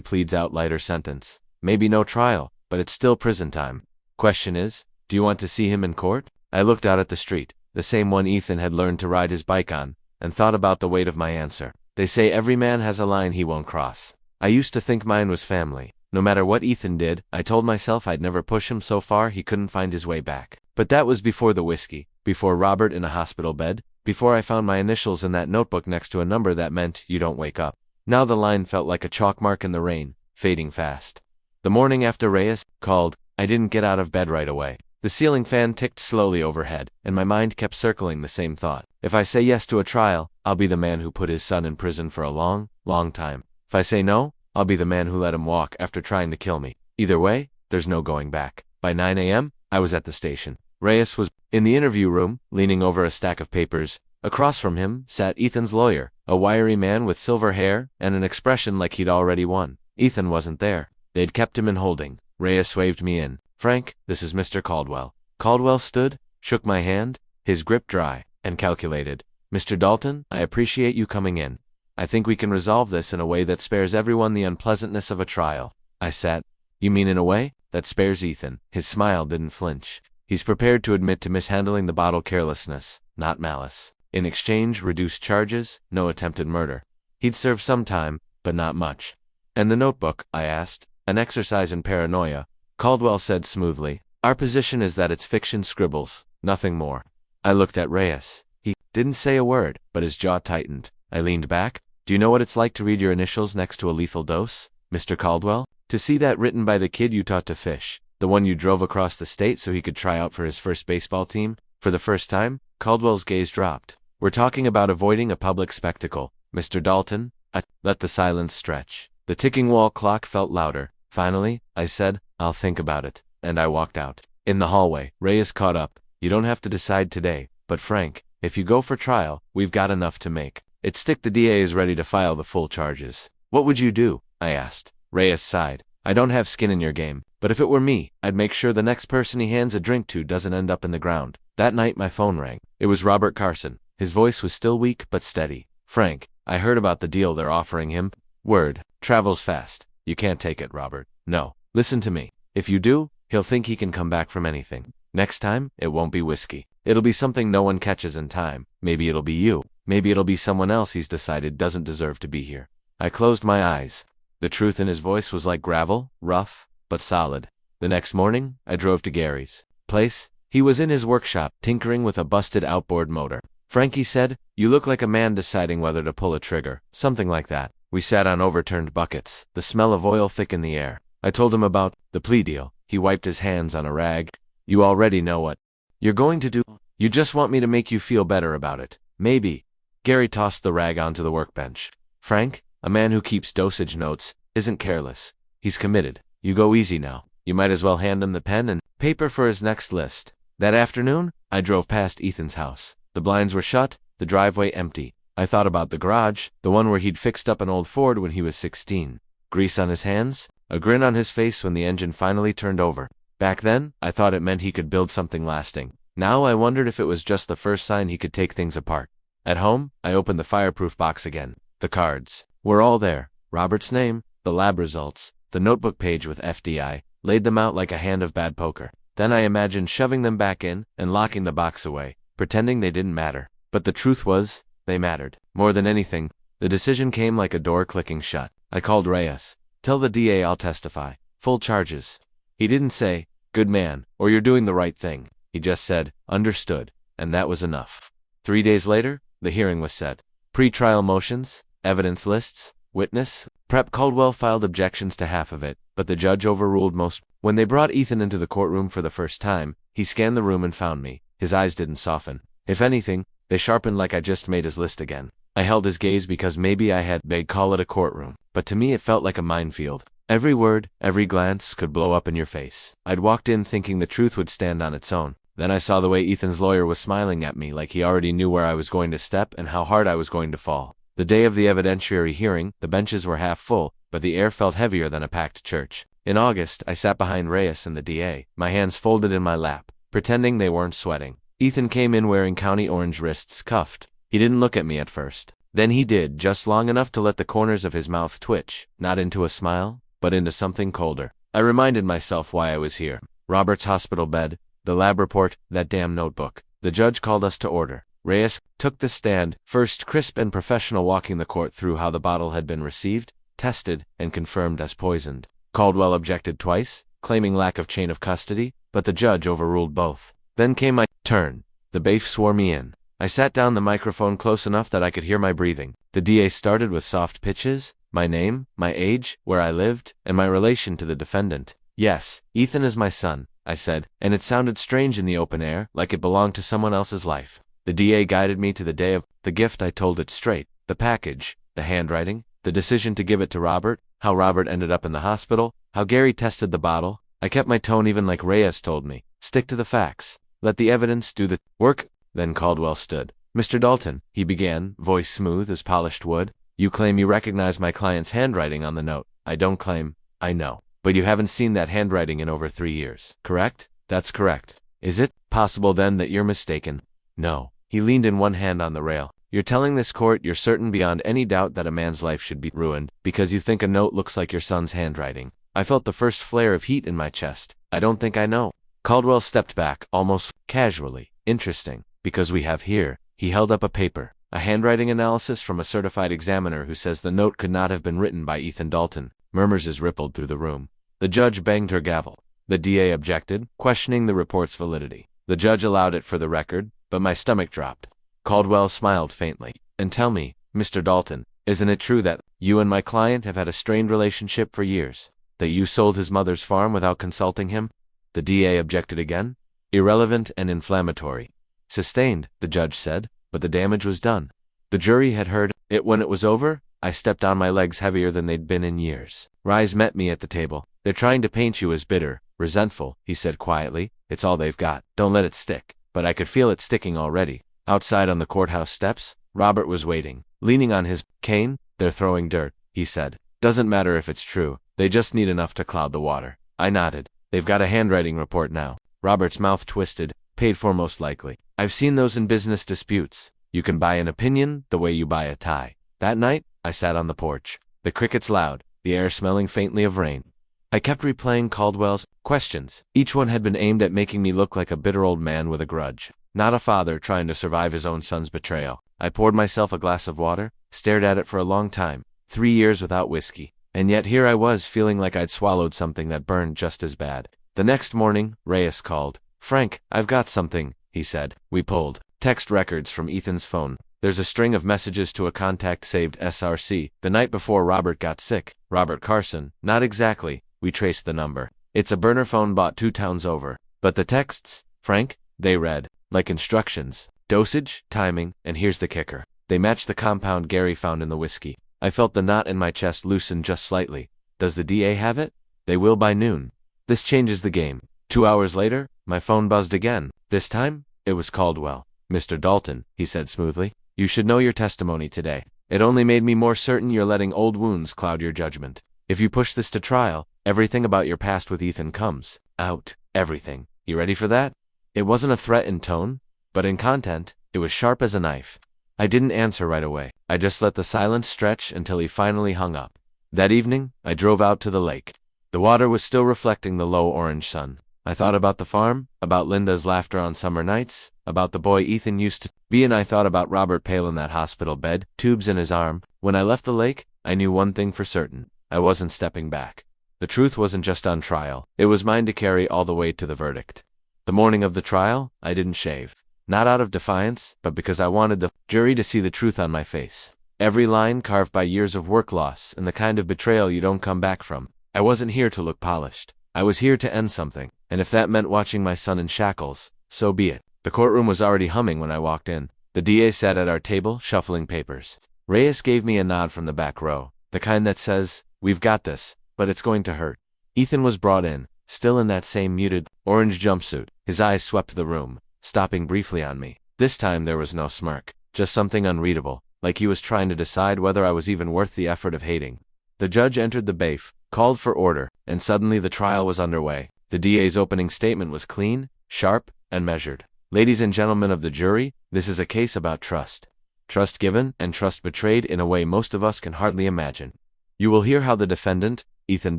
pleads out lighter sentence? Maybe no trial, but it's still prison time. Question is, do you want to see him in court? I looked out at the street, the same one Ethan had learned to ride his bike on, and thought about the weight of my answer. They say every man has a line he won't cross. I used to think mine was family. No matter what Ethan did, I told myself I'd never push him so far he couldn't find his way back. But that was before the whiskey, before Robert in a hospital bed, before I found my initials in that notebook next to a number that meant you don't wake up. Now the line felt like a chalk mark in the rain, fading fast. The morning after Reyes called, I didn't get out of bed right away. The ceiling fan ticked slowly overhead, and my mind kept circling the same thought. If I say yes to a trial, I'll be the man who put his son in prison for a long, long time. If I say no, I'll be the man who let him walk after trying to kill me. Either way, there's no going back. By 9 a.m., I was at the station. Reyes was in the interview room, leaning over a stack of papers. Across from him sat Ethan's lawyer, a wiry man with silver hair and an expression like he'd already won. Ethan wasn't there. They'd kept him in holding. Reyes waved me in. Frank, this is Mr. Caldwell. Caldwell stood, shook my hand, his grip dry, and calculated. Mr. Dalton, I appreciate you coming in. I think we can resolve this in a way that spares everyone the unpleasantness of a trial. I sat. You mean in a way that spares Ethan? His smile didn't flinch. He's prepared to admit to mishandling the bottle carelessness, not malice. In exchange, reduced charges, no attempted murder. He'd serve some time, but not much. And the notebook, I asked, an exercise in paranoia. Caldwell said smoothly, our position is that it's fiction scribbles, nothing more. I looked at Reyes. He didn't say a word, but his jaw tightened. I leaned back. Do you know what it's like to read your initials next to a lethal dose, Mr. Caldwell? To see that written by the kid you taught to fish, the one you drove across the state so he could try out for his first baseball team? For the first time, Caldwell's gaze dropped. We're talking about avoiding a public spectacle, Mr. Dalton. I let the silence stretch. The ticking wall clock felt louder. Finally, I said, "I'll think about it," and I walked out. In the hallway, Reyes caught up. "You don't have to decide today, but Frank, if you go for trial, we've got enough to make it stick. The DA is ready to file the full charges." "What would you do?" I asked. Reyes sighed. "I don't have skin in your game, but if it were me, I'd make sure the next person he hands a drink to doesn't end up in the ground." That night my phone rang. It was Robert Carson. His voice was still weak but steady. "Frank, I heard about the deal they're offering him. Word travels fast. You can't take it, Robert. No. Listen to me. If you do, he'll think he can come back from anything. Next time, it won't be whiskey. It'll be something no one catches in time. Maybe it'll be you. Maybe it'll be someone else he's decided doesn't deserve to be here." I closed my eyes. The truth in his voice was like gravel, rough, but solid. The next morning, I drove to Gary's place. He was in his workshop, tinkering with a busted outboard motor. "Frankie said, you look like a man deciding whether to pull a trigger," something like that. We sat on overturned buckets, the smell of oil thick in the air. I told him about the plea deal. He wiped his hands on a rag. "You already know what you're going to do. You just want me to make you feel better about it. Maybe." Gary tossed the rag onto the workbench. "Frank, a man who keeps dosage notes isn't careless. He's committed. You go easy now. You might as well hand him the pen and paper for his next list." That afternoon, I drove past Ethan's house. The blinds were shut, the driveway empty. I thought about the garage, the one where he'd fixed up an old Ford when he was 16. Grease on his hands, a grin on his face when the engine finally turned over. Back then, I thought it meant he could build something lasting. Now I wondered if it was just the first sign he could take things apart. At home, I opened the fireproof box again. The cards were all there. Robert's name, the lab results, the notebook page with FDI, laid them out like a hand of bad poker. Then I imagined shoving them back in and locking the box away, pretending they didn't matter. But the truth was, they mattered. More than anything, the decision came like a door clicking shut. I called Reyes. "Tell the DA I'll testify. Full charges." He didn't say, "Good man," or "You're doing the right thing." He just said, "Understood," and that was enough. 3 days later, the hearing was set. Pre-trial motions, evidence lists, witness prep. Caldwell filed objections to half of it, but the judge overruled most. When they brought Ethan into the courtroom for the first time, he scanned the room and found me. His eyes didn't soften. If anything, they sharpened like I just made his list again. I held his gaze because maybe they'd call it a courtroom, but to me it felt like a minefield. Every word, every glance could blow up in your face. I'd walked in thinking the truth would stand on its own. Then I saw the way Ethan's lawyer was smiling at me like he already knew where I was going to step and how hard I was going to fall. The day of the evidentiary hearing, the benches were half full, but the air felt heavier than a packed church. In August, I sat behind Reyes and the DA, my hands folded in my lap, pretending they weren't sweating. Ethan came in wearing county orange wrists cuffed. He didn't look at me at first. Then he did, just long enough to let the corners of his mouth twitch, not into a smile, but into something colder. I reminded myself why I was here. Robert's hospital bed, the lab report, that damn notebook. The judge called us to order. Reyes took the stand, first crisp and professional, walking the court through how the bottle had been received, tested, and confirmed as poisoned. Caldwell objected twice, claiming lack of chain of custody, but the judge overruled both. Then came my turn. The bailiff swore me in. I sat down, the microphone close enough that I could hear my breathing. The DA started with soft pitches, my name, my age, where I lived, and my relation to the defendant. "Yes, Ethan is my son," I said, and it sounded strange in the open air, like it belonged to someone else's life. The DA guided me to the day of the gift. I told it straight. The package, the handwriting, the decision to give it to Robert, how Robert ended up in the hospital, how Gary tested the bottle. I kept my tone even like Reyes told me. Stick to the facts. Let the evidence do the work. Then Caldwell stood. "Mr. Dalton," he began, voice smooth as polished wood, "you claim you recognize my client's handwriting on the note. I don't claim. I know. But you haven't seen that handwriting in over 3 years, correct?" "That's correct." "Is it possible then that you're mistaken?" "No." He leaned in one hand on the rail. "You're telling this court you're certain beyond any doubt that a man's life should be ruined because you think a note looks like your son's handwriting." I felt the first flare of heat in my chest. "I don't think I know." Caldwell stepped back, almost casually. "Interesting, because we have here," he held up a paper, "a handwriting analysis from a certified examiner who says the note could not have been written by Ethan Dalton." Murmurs rippled through the room. The judge banged her gavel. The DA objected, questioning the report's validity. The judge allowed it for the record, but my stomach dropped. Caldwell smiled faintly. "And tell me, Mr. Dalton, isn't it true that you and my client have had a strained relationship for years? That you sold his mother's farm without consulting him?" The DA objected again. "Irrelevant and inflammatory." "Sustained," the judge said, "but the damage was done." The jury had heard it when it was over. I stepped on my legs heavier than they'd been in years. Rise met me at the table. They're trying to paint you as bitter, resentful, he said quietly. It's all they've got. Don't let it stick. But I could feel it sticking already. Outside on the courthouse steps, Robert was waiting, leaning on his cane. They're throwing dirt, he said. Doesn't matter if it's true. They just need enough to cloud the water. I nodded. They've got a handwriting report now. Robert's mouth twisted. Paid for most likely. I've seen those in business disputes. You can buy an opinion the way you buy a tie. That night, I sat on the porch. The crickets loud, the air smelling faintly of rain. I kept replaying Caldwell's questions. Each one had been aimed at making me look like a bitter old man with a grudge, not a father trying to survive his own son's betrayal. I poured myself a glass of water, stared at it for a long time. 3 years without whiskey. And yet here I was feeling like I'd swallowed something that burned just as bad. The next morning, Reyes called. Frank, I've got something, he said. We pulled text records from Ethan's phone. There's a string of messages to a contact saved SRC, the night before Robert got sick. Robert Carson. Not exactly. We traced the number. It's a burner phone bought 2 towns over. But the texts, Frank, they read like instructions. Dosage, timing, and here's the kicker. They match the compound Gary found in the whiskey. I felt the knot in my chest loosen just slightly. Does the DA have it? They will by noon. This changes the game. 2 hours later, my phone buzzed again. This time, it was Caldwell. Mr. Dalton, he said smoothly, you should know your testimony today. It only made me more certain you're letting old wounds cloud your judgment. If you push this to trial, everything about your past with Ethan comes out. Everything. You ready for that? It wasn't a threat in tone, but in content, it was sharp as a knife. I didn't answer right away. I just let the silence stretch until he finally hung up. That evening, I drove out to the lake. The water was still reflecting the low orange sun. I thought about the farm, about Linda's laughter on summer nights, about the boy Ethan used to be, and I thought about Robert Pale in that hospital bed, tubes in his arm. When I left the lake, I knew one thing for certain. I wasn't stepping back. The truth wasn't just on trial. It was mine to carry all the way to the verdict. The morning of the trial, I didn't shave. Not out of defiance, but because I wanted the jury to see the truth on my face. Every line carved by years of work loss and the kind of betrayal you don't come back from. I wasn't here to look polished. I was here to end something, and if that meant watching my son in shackles, so be it. The courtroom was already humming when I walked in. The DA sat at our table, shuffling papers. Reyes gave me a nod from the back row, the kind that says, we've got this, but it's going to hurt. Ethan was brought in, still in that same muted, orange jumpsuit. His eyes swept the room, stopping briefly on me. This time there was no smirk, just something unreadable, like he was trying to decide whether I was even worth the effort of hating. The judge entered the bafe, called for order, and suddenly the trial was underway. The DA's opening statement was clean, sharp, and measured. Ladies and gentlemen of the jury, this is a case about trust. Trust given and trust betrayed in a way most of us can hardly imagine. You will hear how the defendant, Ethan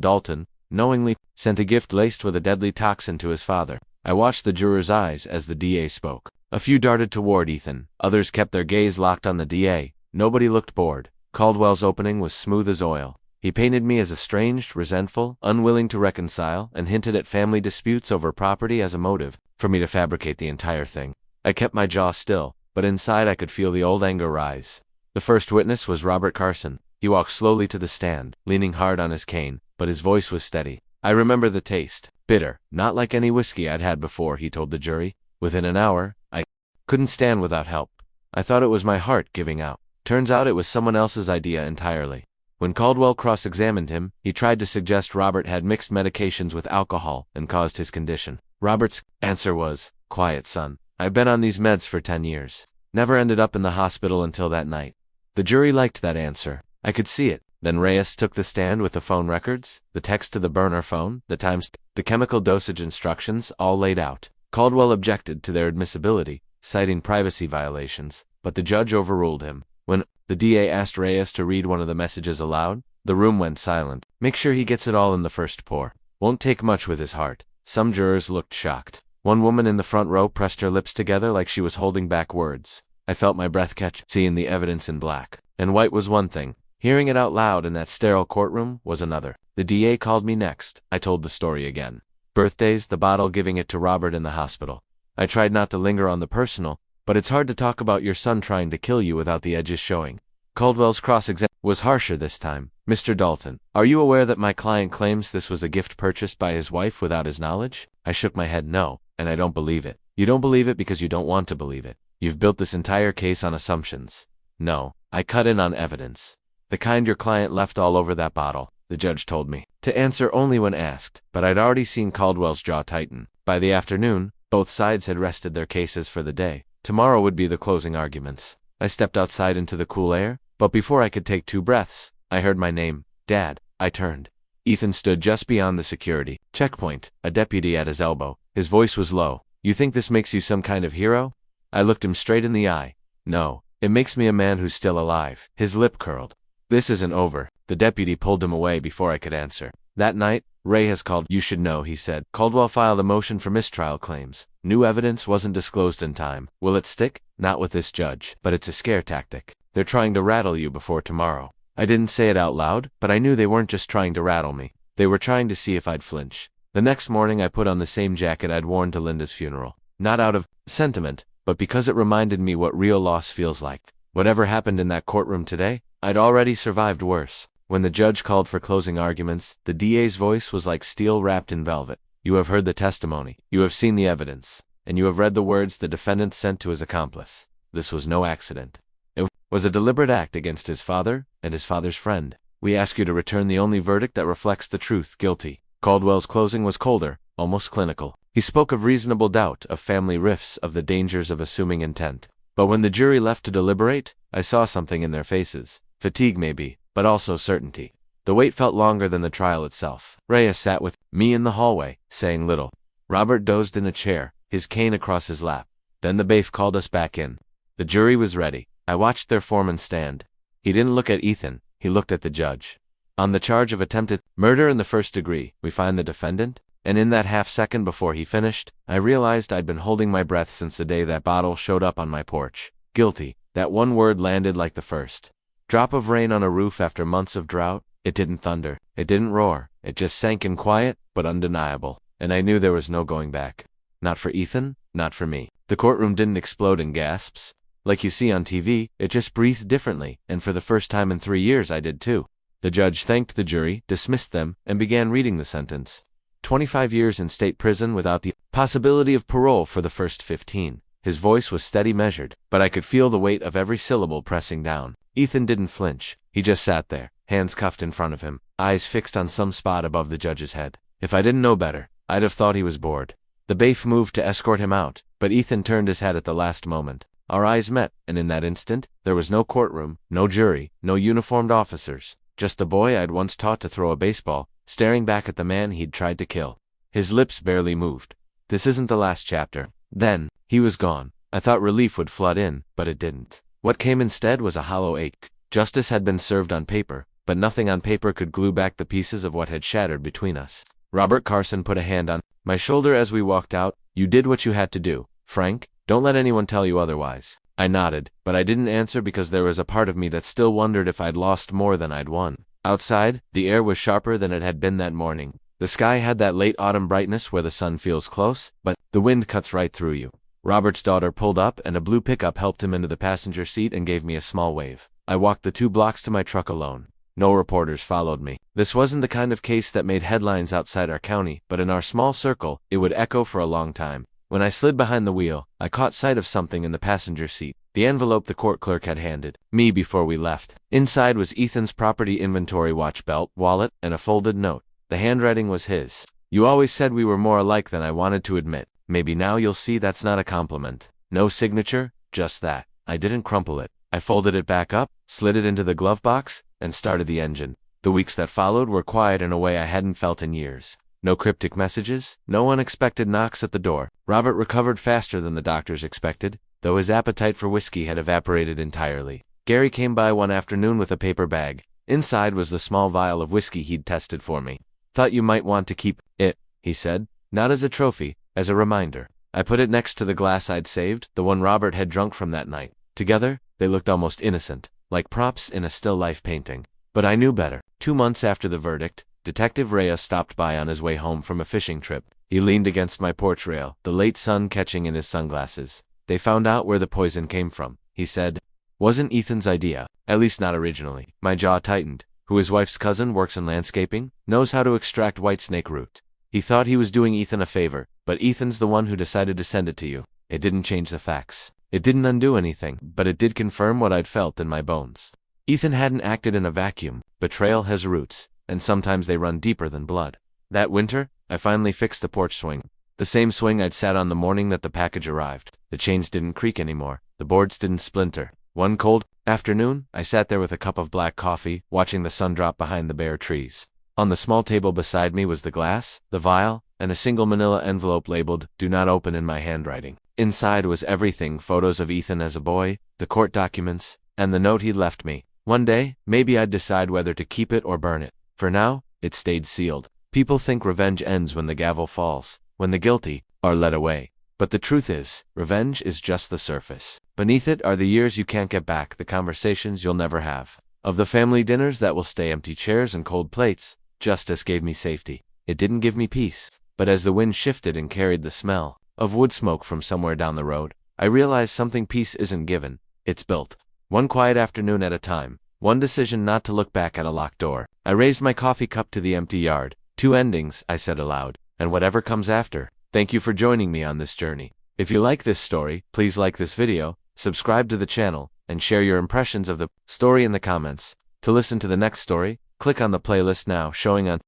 Dalton, knowingly sent a gift laced with a deadly toxin to his father. I watched the jurors' eyes as the DA spoke. A few darted toward Ethan. Others kept their gaze locked on the DA. Nobody looked bored. Caldwell's opening was smooth as oil. He painted me as estranged, resentful, unwilling to reconcile, and hinted at family disputes over property as a motive for me to fabricate the entire thing. I kept my jaw still, but inside I could feel the old anger rise. The first witness was Robert Carson. He walked slowly to the stand, leaning hard on his cane, but his voice was steady. I remember the taste. Bitter, not like any whiskey I'd had before, he told the jury. Within an hour, I couldn't stand without help. I thought it was my heart giving out. Turns out it was someone else's idea entirely. When Caldwell cross-examined him, he tried to suggest Robert had mixed medications with alcohol and caused his condition. Robert's answer was, quiet son. I've been on these meds for 10 years. Never ended up in the hospital until that night. The jury liked that answer. I could see it. Then Reyes took the stand with the phone records, the text to the burner phone, the times, the chemical dosage instructions, all laid out. Caldwell objected to their admissibility, citing privacy violations, but the judge overruled him. When the DA asked Reyes to read one of the messages aloud, the room went silent. Make sure he gets it all in the first pour. Won't take much with his heart. Some jurors looked shocked. One woman in the front row pressed her lips together like she was holding back words. I felt my breath catch, seeing the evidence in black and white was one thing. Hearing it out loud in that sterile courtroom was another. The DA called me next. I told the story again. Birthdays, the bottle, giving it to Robert in the hospital. I tried not to linger on the personal, but it's hard to talk about your son trying to kill you without the edges showing. Caldwell's cross-examination was harsher this time. Mr. Dalton, are you aware that my client claims this was a gift purchased by his wife without his knowledge? I shook my head no, and I don't believe it. You don't believe it because you don't want to believe it. You've built this entire case on assumptions. No, I cut in on evidence. The kind your client left all over that bottle, the judge told me, to answer only when asked, but I'd already seen Caldwell's jaw tighten. By the afternoon, both sides had rested their cases for the day. Tomorrow would be the closing arguments. I stepped outside into the cool air, but before I could take 2 breaths, I heard my name. Dad. I turned. Ethan stood just beyond the security checkpoint, a deputy at his elbow. His voice was low. You think this makes you some kind of hero? I looked him straight in the eye. No, it makes me a man who's still alive. His lip curled. This isn't over. The deputy pulled him away before I could answer. That night, Ray has called. You should know, he said. Caldwell filed a motion for mistrial claims. New evidence wasn't disclosed in time. Will it stick? Not with this judge, but it's a scare tactic. They're trying to rattle you before tomorrow. I didn't say it out loud, but I knew they weren't just trying to rattle me. They were trying to see if I'd flinch. The next morning I put on the same jacket I'd worn to Linda's funeral. Not out of sentiment, but because it reminded me what real loss feels like. Whatever happened in that courtroom today, I'd already survived worse. When the judge called for closing arguments, the DA's voice was like steel wrapped in velvet. You have heard the testimony, you have seen the evidence, and you have read the words the defendant sent to his accomplice. This was no accident. It was a deliberate act against his father and his father's friend. We ask you to return the only verdict that reflects the truth, guilty. Caldwell's closing was colder, almost clinical. He spoke of reasonable doubt, of family rifts, of the dangers of assuming intent. But when the jury left to deliberate, I saw something in their faces. Fatigue maybe, but also certainty. The wait felt longer than the trial itself. Reyes sat with me in the hallway, saying little. Robert dozed in a chair, his cane across his lap. Then the bailiff called us back in. The jury was ready. I watched their foreman stand. He didn't look at Ethan, he looked at the judge. On the charge of attempted murder in the first degree, we find the defendant? And in that half-second before he finished, I realized I'd been holding my breath since the day that bottle showed up on my porch. Guilty. That one word landed like the first drop of rain on a roof after months of drought. It didn't thunder. It didn't roar. It just sank in quiet, but undeniable. And I knew there was no going back. Not for Ethan, not for me. The courtroom didn't explode in gasps. Like you see on TV, it just breathed differently, and for the first time in 3 years I did too. The judge thanked the jury, dismissed them, and began reading the sentence. 25 years in state prison without the possibility of parole for the first 15. His voice was steady, measured, but I could feel the weight of every syllable pressing down. Ethan didn't flinch. He just sat there, hands cuffed in front of him, eyes fixed on some spot above the judge's head. If I didn't know better, I'd have thought he was bored. The bailiff moved to escort him out, but Ethan turned his head at the last moment. Our eyes met, and in that instant, there was no courtroom, no jury, no uniformed officers. Just the boy I'd once taught to throw a baseball, staring back at the man he'd tried to kill. His lips barely moved. This isn't the last chapter. Then, he was gone. I thought relief would flood in, but it didn't. What came instead was a hollow ache. Justice had been served on paper, but nothing on paper could glue back the pieces of what had shattered between us. Robert Carson put a hand on my shoulder as we walked out. You did what you had to do, Frank. Don't let anyone tell you otherwise. I nodded, but I didn't answer because there was a part of me that still wondered if I'd lost more than I'd won. Outside, the air was sharper than it had been that morning. The sky had that late autumn brightness where the sun feels close, but the wind cuts right through you. Robert's daughter pulled up and a blue pickup helped him into the passenger seat and gave me a small wave. I walked the 2 blocks to my truck alone. No reporters followed me. This wasn't the kind of case that made headlines outside our county, but in our small circle, it would echo for a long time. When I slid behind the wheel, I caught sight of something in the passenger seat. The envelope the court clerk had handed me before we left. Inside was Ethan's property inventory, watch belt, wallet, and a folded note. The handwriting was his. You always said we were more alike than I wanted to admit. Maybe now you'll see that's not a compliment. No signature, just that. I didn't crumple it. I folded it back up, slid it into the glove box, and started the engine. The weeks that followed were quiet in a way I hadn't felt in years. No cryptic messages, no unexpected knocks at the door. Robert recovered faster than the doctors expected, though his appetite for whiskey had evaporated entirely. Gary came by one afternoon with a paper bag. Inside was the small vial of whiskey he'd tested for me. Thought you might want to keep it, he said, not as a trophy, as a reminder. I put it next to the glass I'd saved, the one Robert had drunk from that night. Together, they looked almost innocent, like props in a still life painting. But I knew better. 2 months after the verdict, Detective Reyes stopped by on his way home from a fishing trip. He leaned against my porch rail, the late sun catching in his sunglasses. They found out where the poison came from, he said. Wasn't Ethan's idea, at least not originally. My jaw tightened. Who his wife's cousin works in landscaping, knows how to extract whitesnake root. He thought he was doing Ethan a favor, but Ethan's the one who decided to send it to you. It didn't change the facts. It didn't undo anything, but it did confirm what I'd felt in my bones. Ethan hadn't acted in a vacuum. Betrayal has roots, and sometimes they run deeper than blood. That winter, I finally fixed the porch swing. The same swing I'd sat on the morning that the package arrived. The chains didn't creak anymore. The boards didn't splinter. One cold afternoon, I sat there with a cup of black coffee, watching the sun drop behind the bare trees. On the small table beside me was the glass, the vial, and a single manila envelope labeled, "Do not open," in my handwriting. Inside was everything: photos of Ethan as a boy, the court documents, and the note he'd left me. One day, maybe I'd decide whether to keep it or burn it. For now, it stayed sealed. People think revenge ends when the gavel falls, when the guilty are led away. But the truth is, revenge is just the surface. Beneath it are the years you can't get back, the conversations you'll never have, of the family dinners that will stay, empty chairs and cold plates. Justice gave me safety. It didn't give me peace. But as the wind shifted and carried the smell of wood smoke from somewhere down the road, I realized something: peace isn't given, it's built. One quiet afternoon at a time, one decision not to look back at a locked door. I raised my coffee cup to the empty yard. Two endings, I said aloud, and whatever comes after. Thank you for joining me on this journey. If you like this story, please like this video, subscribe to the channel, and share your impressions of the story in the comments. To listen to the next story, click on the playlist now showing on